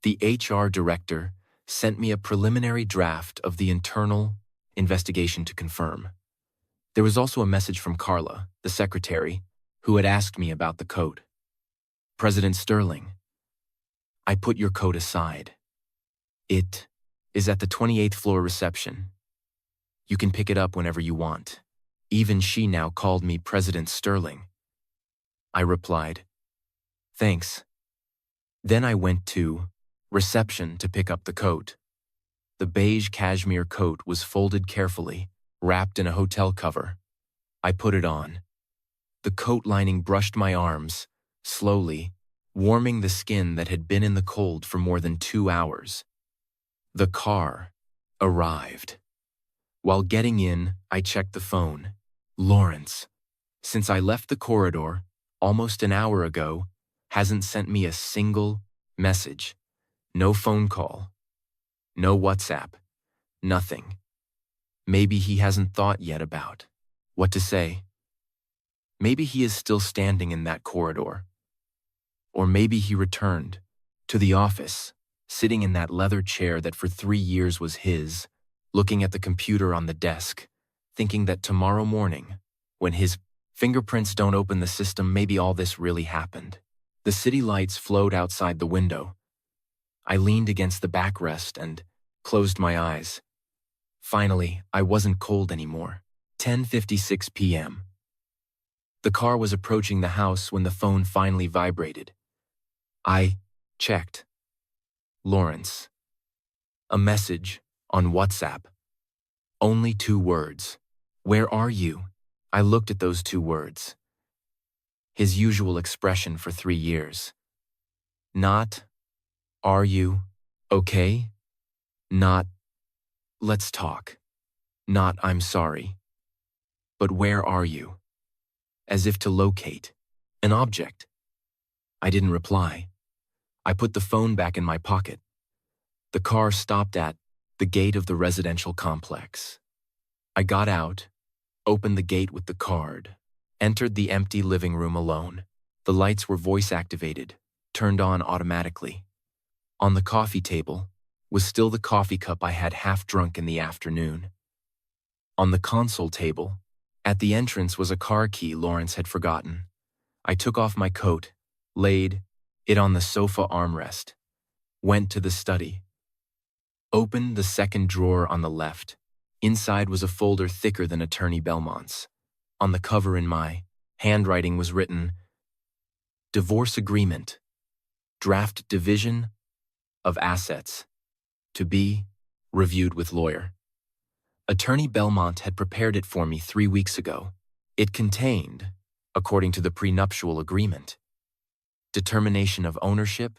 The HR director sent me a preliminary draft of the internal investigation to confirm. There was also a message from Carla, the secretary, who had asked me about the coat. President Sterling, I put your coat aside. It is at the 28th floor reception. You can pick it up whenever you want. Even she now called me President Sterling. I replied, thanks. Then I went to reception to pick up the coat. The beige cashmere coat was folded carefully, wrapped in a hotel cover. I put it on. The coat lining brushed my arms, slowly, warming the skin that had been in the cold for more than 2 hours. The car arrived. While getting in, I checked the phone. Lawrence, since I left the corridor, almost an hour ago, hasn't sent me a single message. No phone call. No WhatsApp. Nothing. Maybe he hasn't thought yet about what to say. Maybe he is still standing in that corridor. Or maybe he returned to the office, sitting in that leather chair that for 3 years was his, looking at the computer on the desk, thinking that tomorrow morning, when his fingerprints don't open the system, maybe all this really happened. The city lights flowed outside the window. I leaned against the backrest and closed my eyes. Finally, I wasn't cold anymore. 10:56 p.m. The car was approaching the house when the phone finally vibrated. I checked. Lawrence. A message on WhatsApp. Only 2 words. Where are you? I looked at those 2 words. His usual expression for 3 years. Not, are you okay? Not, let's talk. Not, I'm sorry. But where are you? As if to locate an object. I didn't reply. I put the phone back in my pocket. The car stopped at the gate of the residential complex. I got out, opened the gate with the card, entered the empty living room alone. The lights were voice-activated, turned on automatically. On the coffee table was still the coffee cup I had half drunk in the afternoon. On the console table, at the entrance, was a car key Lawrence had forgotten. I took off my coat, laid it on the sofa armrest, went to the study, opened the second drawer on the left. Inside was a folder thicker than Attorney Belmont's. On the cover in my handwriting was written, Divorce Agreement, Draft Division of Assets, to be reviewed with lawyer. Attorney Belmont had prepared it for me 3 weeks ago. It contained, according to the prenuptial agreement, determination of ownership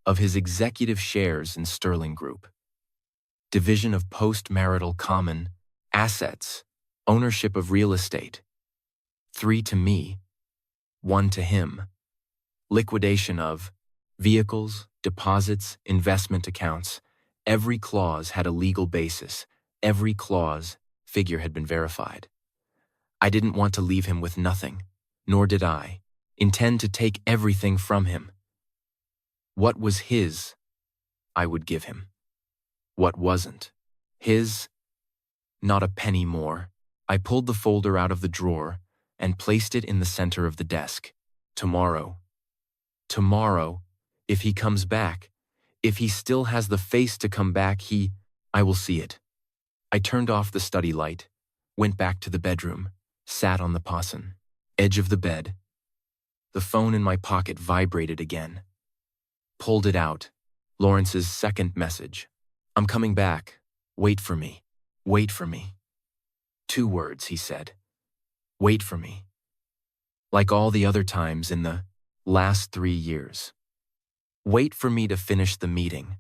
of his executive shares in Sterling Group, division of post-marital common assets, ownership of real estate, 3 to me, 1 to him, liquidation of vehicles, deposits, investment accounts. Every clause had a legal basis. Every clause figure had been verified. I didn't want to leave him with nothing, nor did I intend to take everything from him. What was his, I would give him. What wasn't his, not a penny more. I pulled the folder out of the drawer and placed it in the center of the desk. Tomorrow, if he comes back, if he still has the face to come back, I will see it. I turned off the study light, went back to the bedroom, sat on the posson edge of the bed. The phone in my pocket vibrated again. Pulled it out. Lawrence's second message. I'm coming back. Wait for me. Wait for me. 2 words, he said. Wait for me. Like all the other times in the last 3 years. Wait for me to finish the meeting.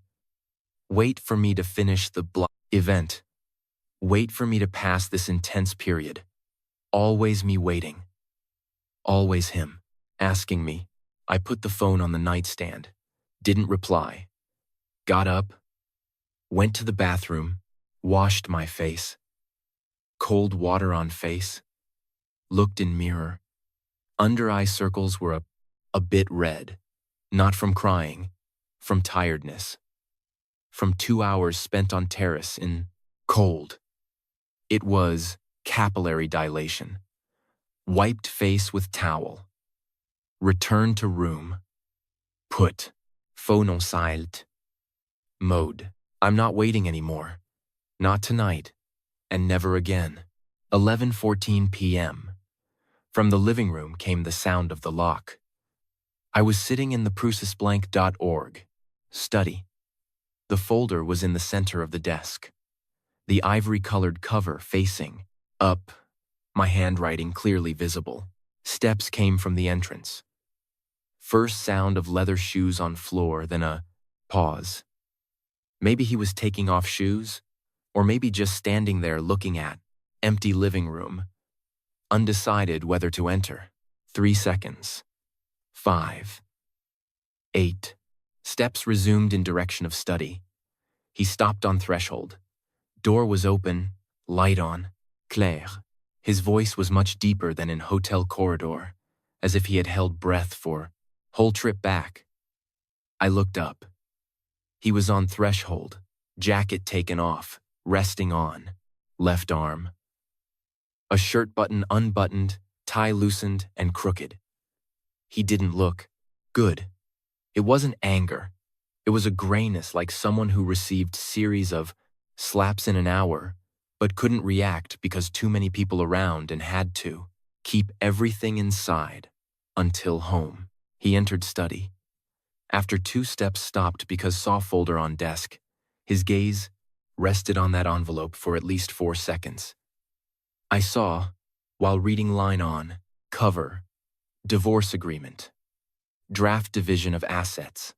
Wait for me to finish the event. Wait for me to pass this intense period. Always me waiting. Always him, asking me. I put the phone on the nightstand. Didn't reply. Got up. Went to the bathroom. Washed my face. Cold water on face. Looked in mirror. Under eye circles were a bit red. Not from crying. From tiredness. From 2 hours spent on terrace in cold. It was capillary dilation. Wiped face with towel. Return to room. Put phone on silent mode. I'm not waiting anymore. Not tonight. And never again. 11:14 p.m. From the living room came the sound of the lock. I was sitting in the processblank.org study. The folder was in the center of the desk. The ivory-colored cover facing up, my handwriting clearly visible. Steps came from the entrance. First sound of leather shoes on floor, then a pause. Maybe he was taking off shoes, or maybe just standing there looking at empty living room, undecided whether to enter. 3 seconds. 5. 8. Steps resumed in direction of study. He stopped on threshold. Door was open, Light on. Claire. His voice was much deeper than in hotel corridor, as if he had held breath for whole trip back. I looked up. He was on threshold, jacket taken off, resting on, left arm. A shirt button unbuttoned, tie loosened and crooked. He didn't look good. It wasn't anger. It was a grayness like someone who received series of slaps in an hour, but couldn't react because too many people around and had to keep everything inside until home. He entered study. After 2 steps stopped because saw folder on desk. His gaze rested on that envelope for at least 4 seconds. I saw, while reading line on, cover, divorce agreement, draft division of assets.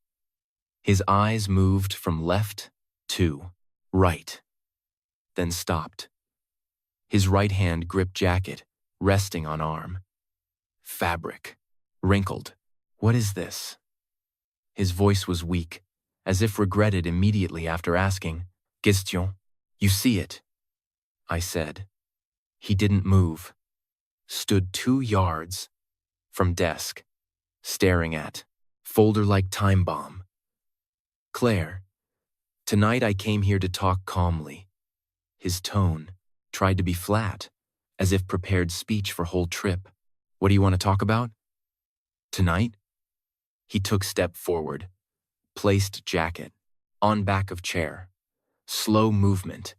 His eyes moved from left to right, then stopped. His right hand gripped jacket, resting on arm. Fabric, wrinkled. What is this? His voice was weak, as if regretted immediately after asking, Question, you see it? I said. He didn't move. Stood 2 yards from desk, staring at folder like time bomb. Claire, tonight I came here to talk calmly. His tone tried to be flat, as if prepared speech for whole trip. What do you want to talk about? Tonight? He took step forward, placed jacket, on back of chair. Slow movement,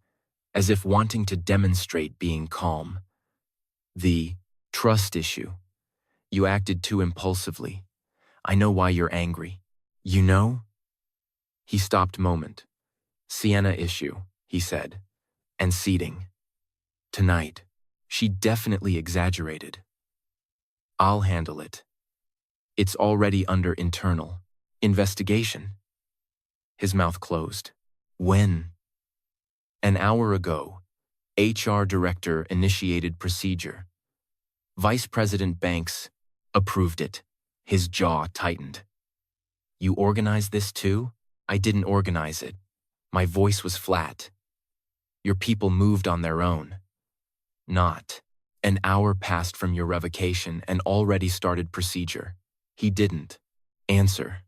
as if wanting to demonstrate being calm. The trust issue. You acted too impulsively. I know why you're angry. You know? He stopped moment. Sienna issue, he said, and seating. Tonight, she definitely exaggerated. I'll handle it. It's already under internal investigation. His mouth closed. When? An hour ago, HR director initiated procedure. Vice President Banks approved it. His jaw tightened. You organized this too? I didn't organize it. My voice was flat. Your people moved on their own. Not. An hour passed from your revocation and already started procedure. He didn't answer.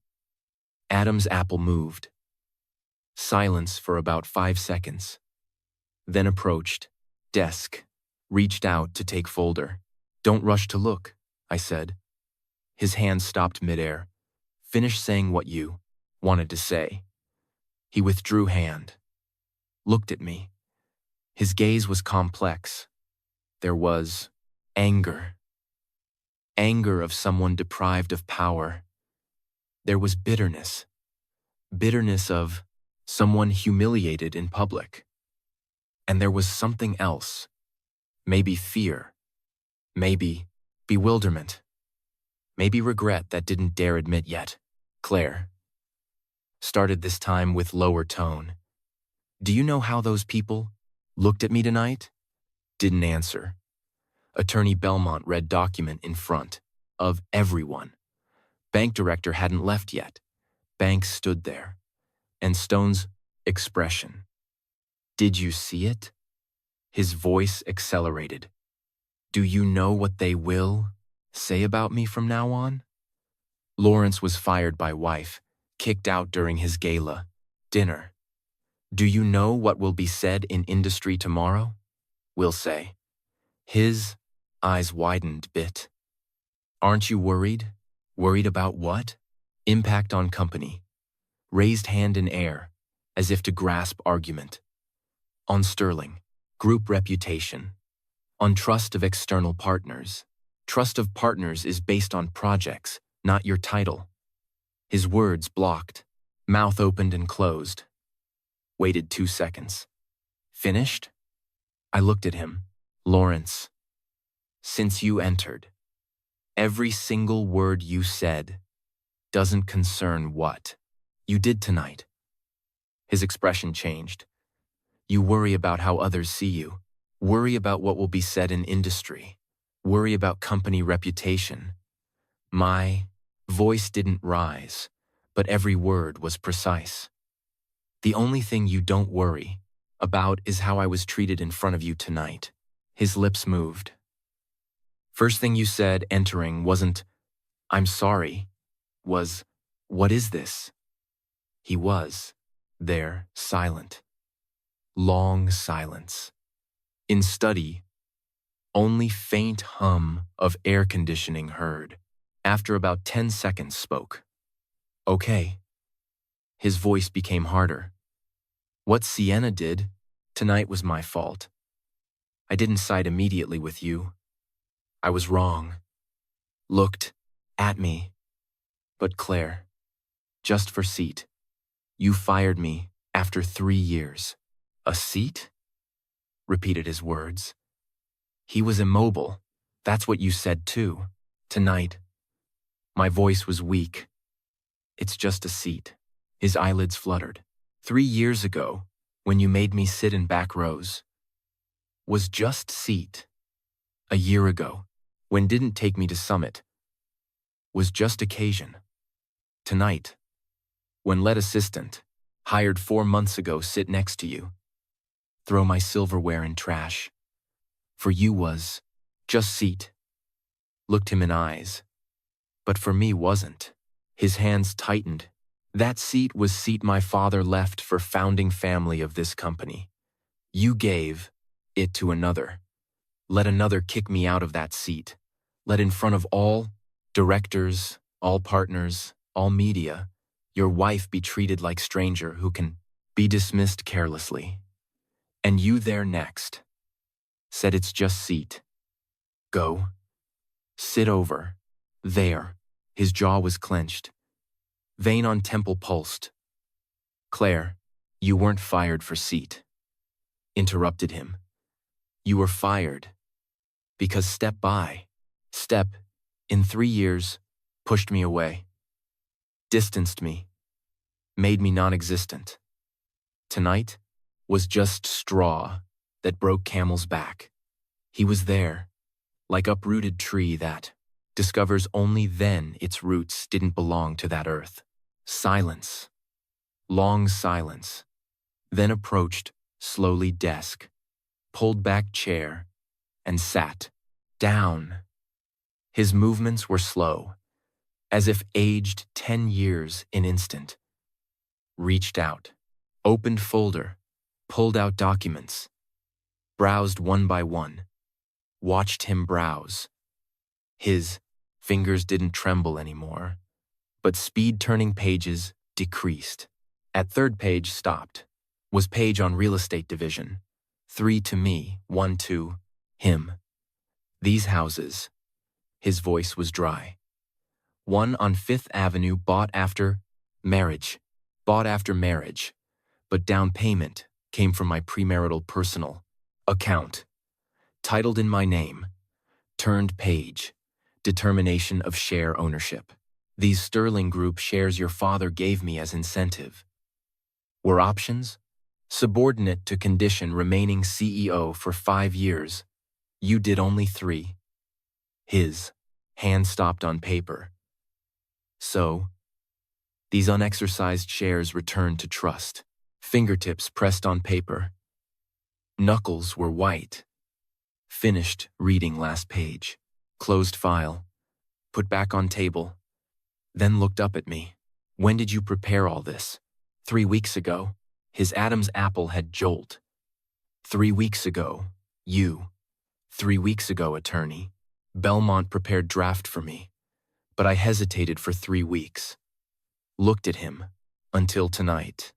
Adam's apple moved. Silence for about 5 seconds. Then approached. Desk. Reached out to take folder. Don't rush to look, I said. His hand stopped midair. Finish saying what you wanted to say. He withdrew hand. Looked at me. His gaze was complex. There was anger. Anger of someone deprived of power. There was bitterness. Bitterness of someone humiliated in public. And there was something else. Maybe fear. Maybe bewilderment. Maybe regret that didn't dare admit yet. Claire. Started this time with lower tone. Do you know how those people looked at me tonight? Didn't answer. Attorney Belmont read document in front of everyone. Bank director hadn't left yet. Banks stood there. And Stone's expression. Did you see it? His voice accelerated. Do you know what they will say about me from now on? Lawrence was fired by wife, kicked out during his gala dinner. Do you know what will be said in industry tomorrow? We'll say. His eyes widened bit. Aren't you worried? Worried about what? Impact on company. Raised hand in air, as if to grasp argument. On sterling, group reputation. On trust of external partners. Trust of partners is based on projects, not your title. His words blocked. Mouth opened and closed. Waited 2 seconds. Finished? I looked at him. Lawrence. Since you entered, every single word you said doesn't concern what you did tonight. His expression changed. You worry about how others see you. Worry about what will be said in industry. Worry about company reputation. My voice didn't rise, but every word was precise. The only thing you don't worry about is how I was treated in front of you tonight." His lips moved. "First thing you said, entering, wasn't, 'I'm sorry,' was, 'What is this?'" He was there, silent. Long silence. In study, only faint hum of air conditioning heard. After about 10 seconds spoke. "Okay." His voice became harder. "What Sienna did tonight was my fault. I didn't side immediately with you. I was wrong. Looked at me. But Claire, just for seat, you fired me after 3 years." "A seat?" repeated his words. "He was immobile. That's what you said too. Tonight." My voice was weak. "It's just a seat." His eyelids fluttered. 3 years ago, when you made me sit in back rows, was just seat. A year ago, when didn't take me to Summit, was just occasion. Tonight, when let assistant, hired 4 months ago, sit next to you, throw my silverware in trash. For you was just seat. Looked him in eyes. But for me wasn't. His hands tightened. That seat was seat my father left for founding family of this company. You gave it to another. Let another kick me out of that seat. Let in front of all directors, all partners, all media, your wife be treated like stranger who can be dismissed carelessly. And you there next. Said it's just seat. Go. Sit over. There. His jaw was clenched. Vein on temple pulsed. Claire, you weren't fired for seat. Interrupted him. You were fired. Because step by step, in 3 years, pushed me away. Distanced me. Made me non-existent. Tonight was just straw that broke camel's back. He was there, like uprooted tree that discovers only then its roots didn't belong to that earth. Silence. Long silence. Then approached, slowly desk, pulled back chair, and sat down. His movements were slow, as if aged 10 years in instant. Reached out, opened folder, pulled out documents, browsed one by one, watched him browse. His fingers didn't tremble anymore, but speed turning pages decreased. At third page stopped, was page on real estate division. 3 to me, 1 to him. These houses. His voice was dry. 1 on 5th Avenue bought after marriage. Bought after marriage. But down payment came from my premarital personal account. Titled in my name. Turned page. Determination of share ownership. These Sterling Group shares your father gave me as incentive. Were options? Subordinate to condition remaining CEO for 5 years. You did only 3. His hand stopped on paper. So, these unexercised shares returned to trust. Fingertips pressed on paper. Knuckles were white. Finished reading last page. Closed file. Put back on table. Then looked up at me. When did you prepare all this? 3 weeks ago. His Adam's apple had jolt. 3 weeks ago. You. 3 weeks ago, attorney. Belmont prepared draft for me. But I hesitated for 3 weeks. Looked at him. Until tonight.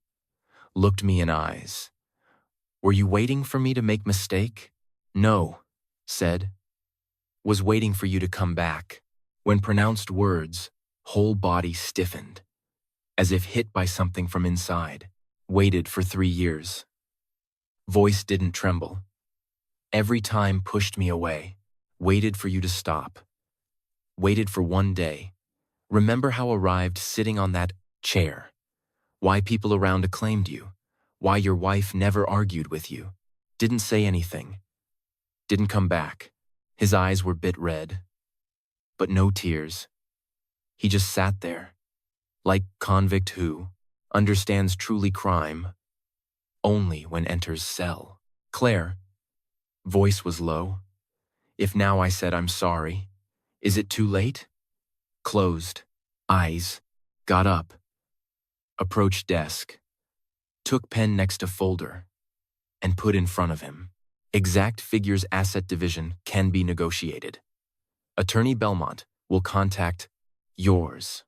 Looked me in eyes. Were you waiting for me to make mistake? No. Said. Was waiting for you to come back. When pronounced words, whole body stiffened. As if hit by something from inside. Waited for 3 years. Voice didn't tremble. Every time pushed me away. Waited for you to stop. Waited for one day. Remember how arrived sitting on that chair. Why people around acclaimed you. Why your wife never argued with you. Didn't say anything. Didn't come back. His eyes were bit red. But no tears. He just sat there. Like convict who understands truly crime only when enters cell. Claire, voice was low. If now I said I'm sorry, is it too late? Closed, eyes, got up, approached desk, took pen next to folder, and put in front of him. Exact figures asset division can be negotiated. Attorney Belmont will contact yours,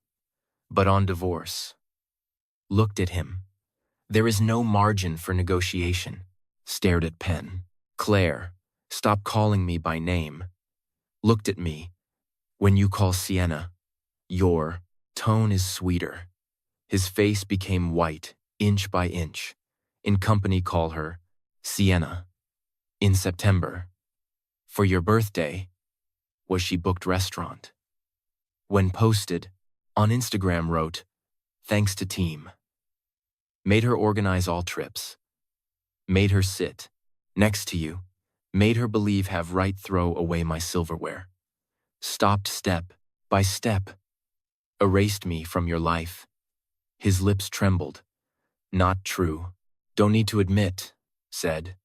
but on divorce. Looked at him. There is no margin for negotiation. Stared at pen. Claire, stop calling me by name. Looked at me. When you call Sienna, your tone is sweeter. His face became white, inch by inch. In company call her Sienna. In September, for your birthday, was she booked restaurant. When posted, on Instagram wrote, thanks to team. Made her organize all trips. Made her sit next to you. Made her believe have right throw away my silverware. Stopped step by step. Erased me from your life. His lips trembled. Not true. Don't need to admit, said.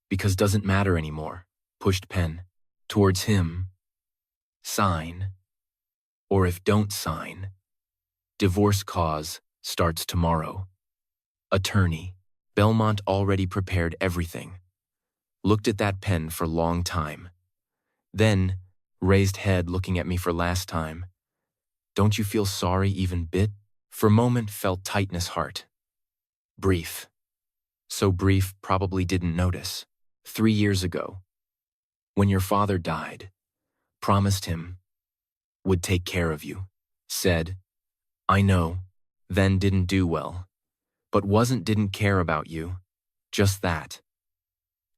Because doesn't matter anymore. Pushed pen. Towards him. Sign. Or if don't sign. Divorce cause starts tomorrow. Attorney. Belmont already prepared everything. Looked at that pen for long time. Then, raised head looking at me for last time. Don't you feel sorry even bit? For moment felt tightness heart. Brief. So brief probably didn't notice. 3 years ago. When your father died. Promised him. Would take care of you. Said. I know. Then didn't do well. But didn't care about you. Just that.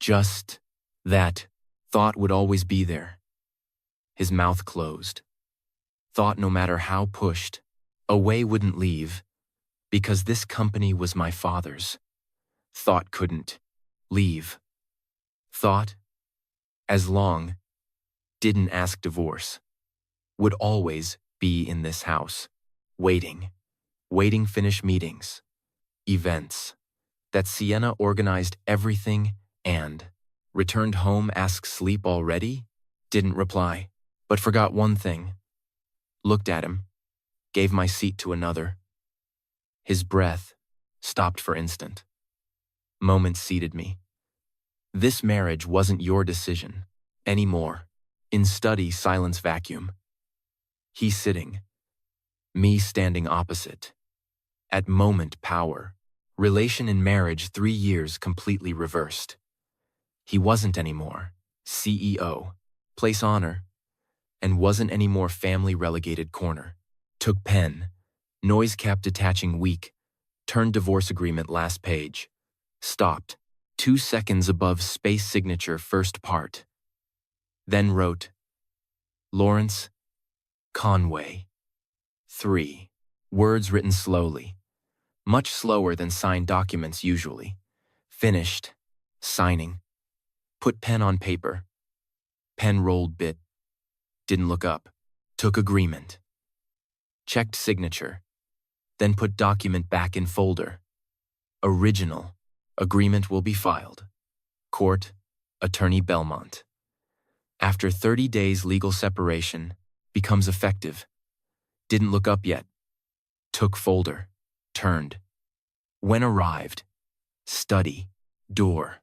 Just that. Thought would always be there. His mouth closed. Thought no matter how pushed, away wouldn't leave, because this company was my father's. Thought couldn't leave. Thought, as long, didn't ask divorce, would always be in this house, waiting finish meetings, events, that Sienna organized everything and returned home ask sleep already, didn't reply, but forgot one thing. Looked at him, gave my seat to another. His breath stopped for instant. Moments seated me. This marriage wasn't your decision anymore. In study, silence vacuum. He sitting, me standing opposite. At moment, power. Relation in marriage 3 years completely reversed. He wasn't anymore CEO, place honor, and wasn't anymore family relegated corner. Took pen, noise cap detaching weak, turned divorce agreement last page. Stopped, 2 seconds above space signature first part. Then wrote, Lawrence Conway. 3 words written slowly, much slower than signed documents usually. Finished, signing. Put pen on paper. Pen rolled bit. Didn't look up. Took agreement. Checked signature. Then put document back in folder. Original. Agreement will be filed. Court, Attorney Belmont. After 30 days legal separation, becomes effective. Didn't look up yet. Took folder. Turned. When arrived. Study. Door.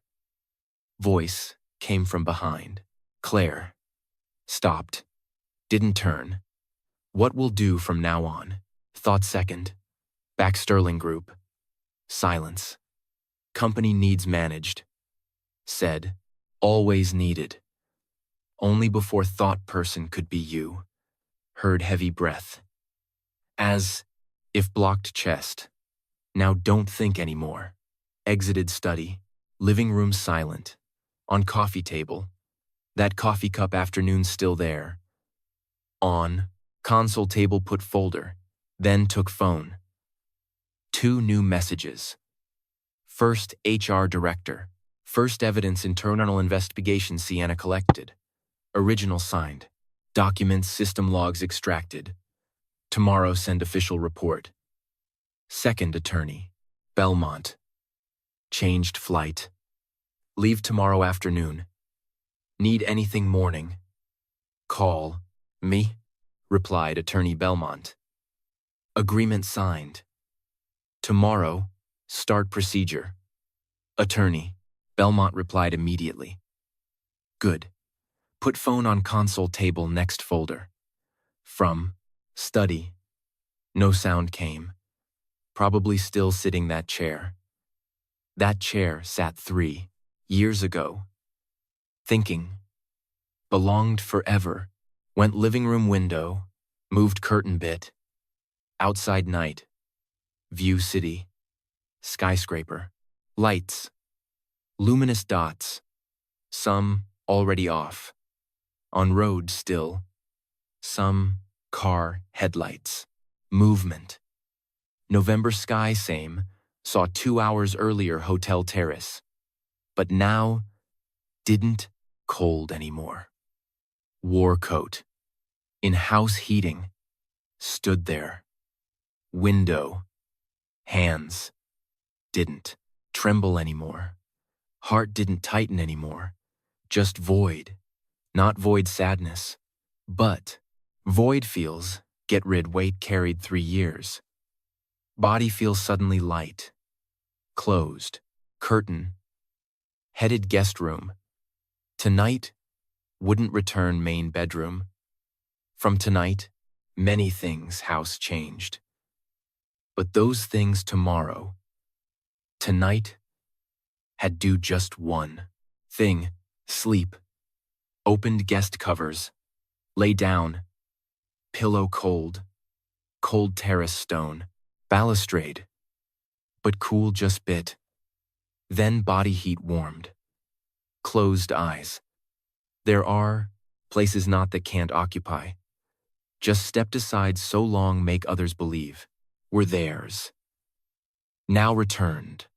Voice came from behind. Claire. Stopped. Didn't turn. What will do from now on? Thought second. Back Sterling Group. Silence. Company needs managed. Said. Always needed. Only before thought person could be you. Heard heavy breath. As if blocked chest. Now don't think anymore. Exited study. Living room silent. On coffee table. That coffee cup afternoon still there. On console table put folder. Then took phone. 2 new messages. First HR director. First evidence internal investigation Sienna collected. Original signed. Documents system logs extracted. Tomorrow send official report. Second attorney. Belmont. Changed flight. Leave tomorrow afternoon. Need anything morning. Call me, replied Attorney Belmont. Agreement signed. Tomorrow, start procedure. Attorney, Belmont replied immediately. Good. Put phone on console table next folder. From study. No sound came. Probably still sitting that chair. That chair sat 3 years ago. Thinking. Belonged forever. Went living room window. Moved curtain bit. Outside night. View city. Skyscraper. Lights. Luminous dots. Some already off. On road still. Some car headlights. Movement. November sky same. Saw 2 hours earlier hotel terrace. But now, didn't cold anymore. War coat. In house heating. Stood there. Window. Hands. Didn't tremble anymore. Heart didn't tighten anymore. Just void. Not void sadness. But void feels, get rid weight carried 3 years. Body feels suddenly light. Closed. Curtain. Headed guest room. Tonight, wouldn't return main bedroom. From tonight, many things house changed. But those things tomorrow, tonight, had do just one thing, sleep. Opened guest covers. Lay down. Pillow cold. Cold terrace stone. Balustrade. But cool just bit. Then body heat warmed. Closed eyes. There are places not that can't occupy. Just stepped aside so long make others believe. Were theirs. Now returned.